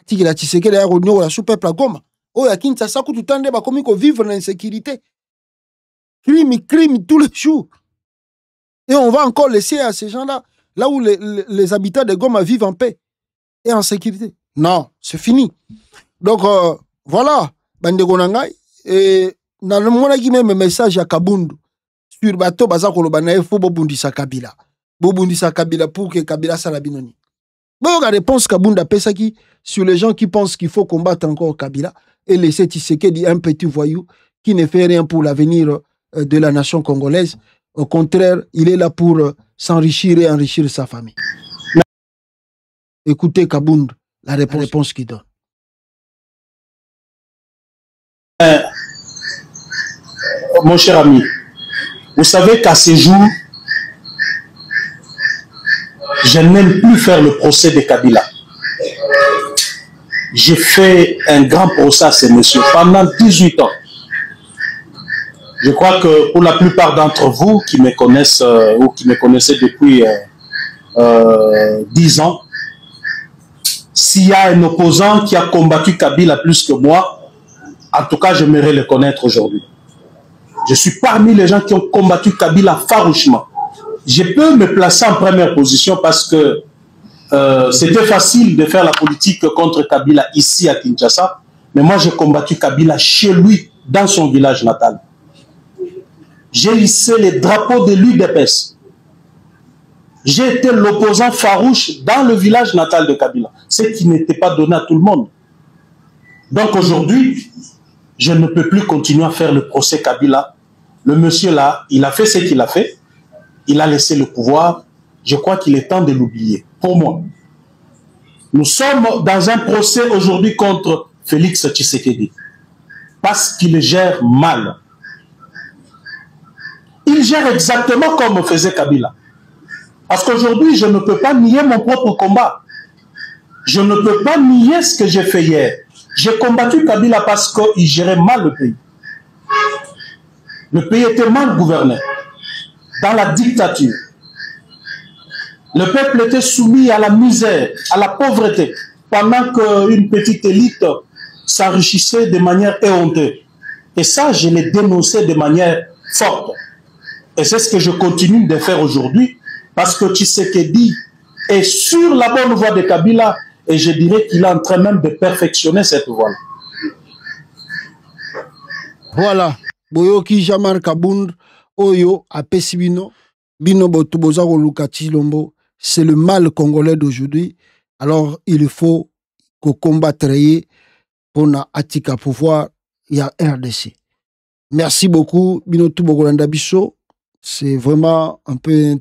Speaker 4: Tiki la Tshisekedi ya ronyo la sous-peuple à Goma. Oh ya Kinshasa ku tutande ba komi ko vivre dans l'insécurité. Crime tous les jours. Et on va encore laisser à ces gens-là, là où les habitants de Goma vivent en paix et en sécurité. Non, c'est fini. Donc, voilà, Bande Gonangai. Et dans le monde qui met un message à Kabundu, sur bateau, Bazako Lobana, il faut Bobundisa Kabila. Bobundisa Kabila pour que Kabila Salabinoni. Bon, la réponse Kabunda Pesaki sur les gens qui pensent qu'il faut combattre encore Kabila et laisser Tshisekedi un petit voyou qui ne fait rien pour l'avenir de la nation congolaise. Au contraire, il est là pour s'enrichir et enrichir sa famille. Écoutez Kabund, la réponse qu'il donne.
Speaker 16: Mon cher ami, vous savez qu'à ce jour, je n'aime plus faire le procès de Kabila. J'ai fait un grand procès à ce monsieur pendant 18 ans. Je crois que pour la plupart d'entre vous qui me connaissent ou qui me connaissaient depuis 10 ans, s'il y a un opposant qui a combattu Kabila plus que moi, en tout cas, j'aimerais le connaître aujourd'hui. Je suis parmi les gens qui ont combattu Kabila farouchement. Je peux me placer en première position parce que c'était facile de faire la politique contre Kabila ici à Kinshasa, mais moi j'ai combattu Kabila chez lui, dans son village natal. J'ai hissé les drapeaux de l'UDPS. J'ai été l'opposant farouche dans le village natal de Kabila, ce qui n'était pas donné à tout le monde. Donc aujourd'hui, je ne peux plus continuer à faire le procès Kabila. Le monsieur là, il a fait ce qu'il a fait. Il a laissé le pouvoir. Je crois qu'il est temps de l'oublier. Pour moi, nous sommes dans un procès aujourd'hui contre Félix Tshisekedi. Parce qu'il gère mal. Il gère exactement comme faisait Kabila. Parce qu'aujourd'hui, je ne peux pas nier mon propre combat. Je ne peux pas nier ce que j'ai fait hier. J'ai combattu Kabila parce qu'il gérait mal le pays. Le pays était mal gouverné. Dans la dictature. Le peuple était soumis à la misère, à la pauvreté, pendant qu'une petite élite s'enrichissait de manière éhonteuse. Et ça, je l'ai dénoncé de manière forte. Et c'est ce que je continue de faire aujourd'hui, parce que Tshisekedi est sur la bonne voie de Kabila, et je dirais qu'il est en train même de perfectionner cette voie-là.
Speaker 4: Voilà. Boyoki Jamar Kabund, Oyo, Apesibino, Bino Botuboza Lukati Lombo, c'est le mal congolais d'aujourd'hui. Alors, il faut qu'on combatte pour na atika pouvoir, il y a RDC. Merci beaucoup, Bino Tubogolanda Bisso. C'est vraiment un peu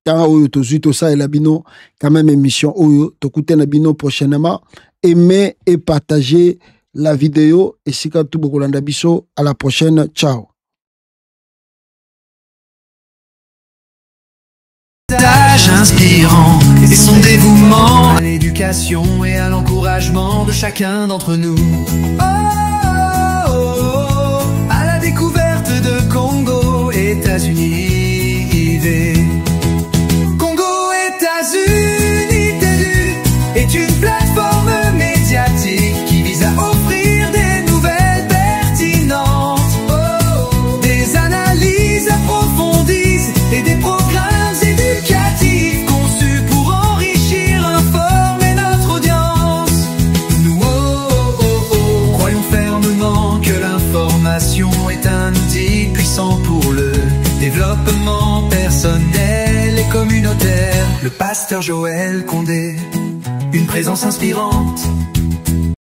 Speaker 4: tant Oyo Tozuito ça et la Bino, quand même émission Oyo, Tokute na Bino prochainement. Aimez et partagez la vidéo et Sika Tubogolanda Bisso. À la prochaine. Ciao.
Speaker 17: Inspirant et son dévouement à l'éducation et à l'encouragement de chacun d'entre nous. Oh, oh, oh, à la découverte de Congo, États-Unis, Congo, États-Unis, est une plateforme médiatique qui vise à offrir des nouvelles pertinentes, des analyses approfondies et des programmes éducatifs conçus pour enrichir, informer notre audience. Nous, croyons fermement que l'information est un outil puissant pour le développement personnel et communautaire. Le pasteur Joël Condé, une présence inspirante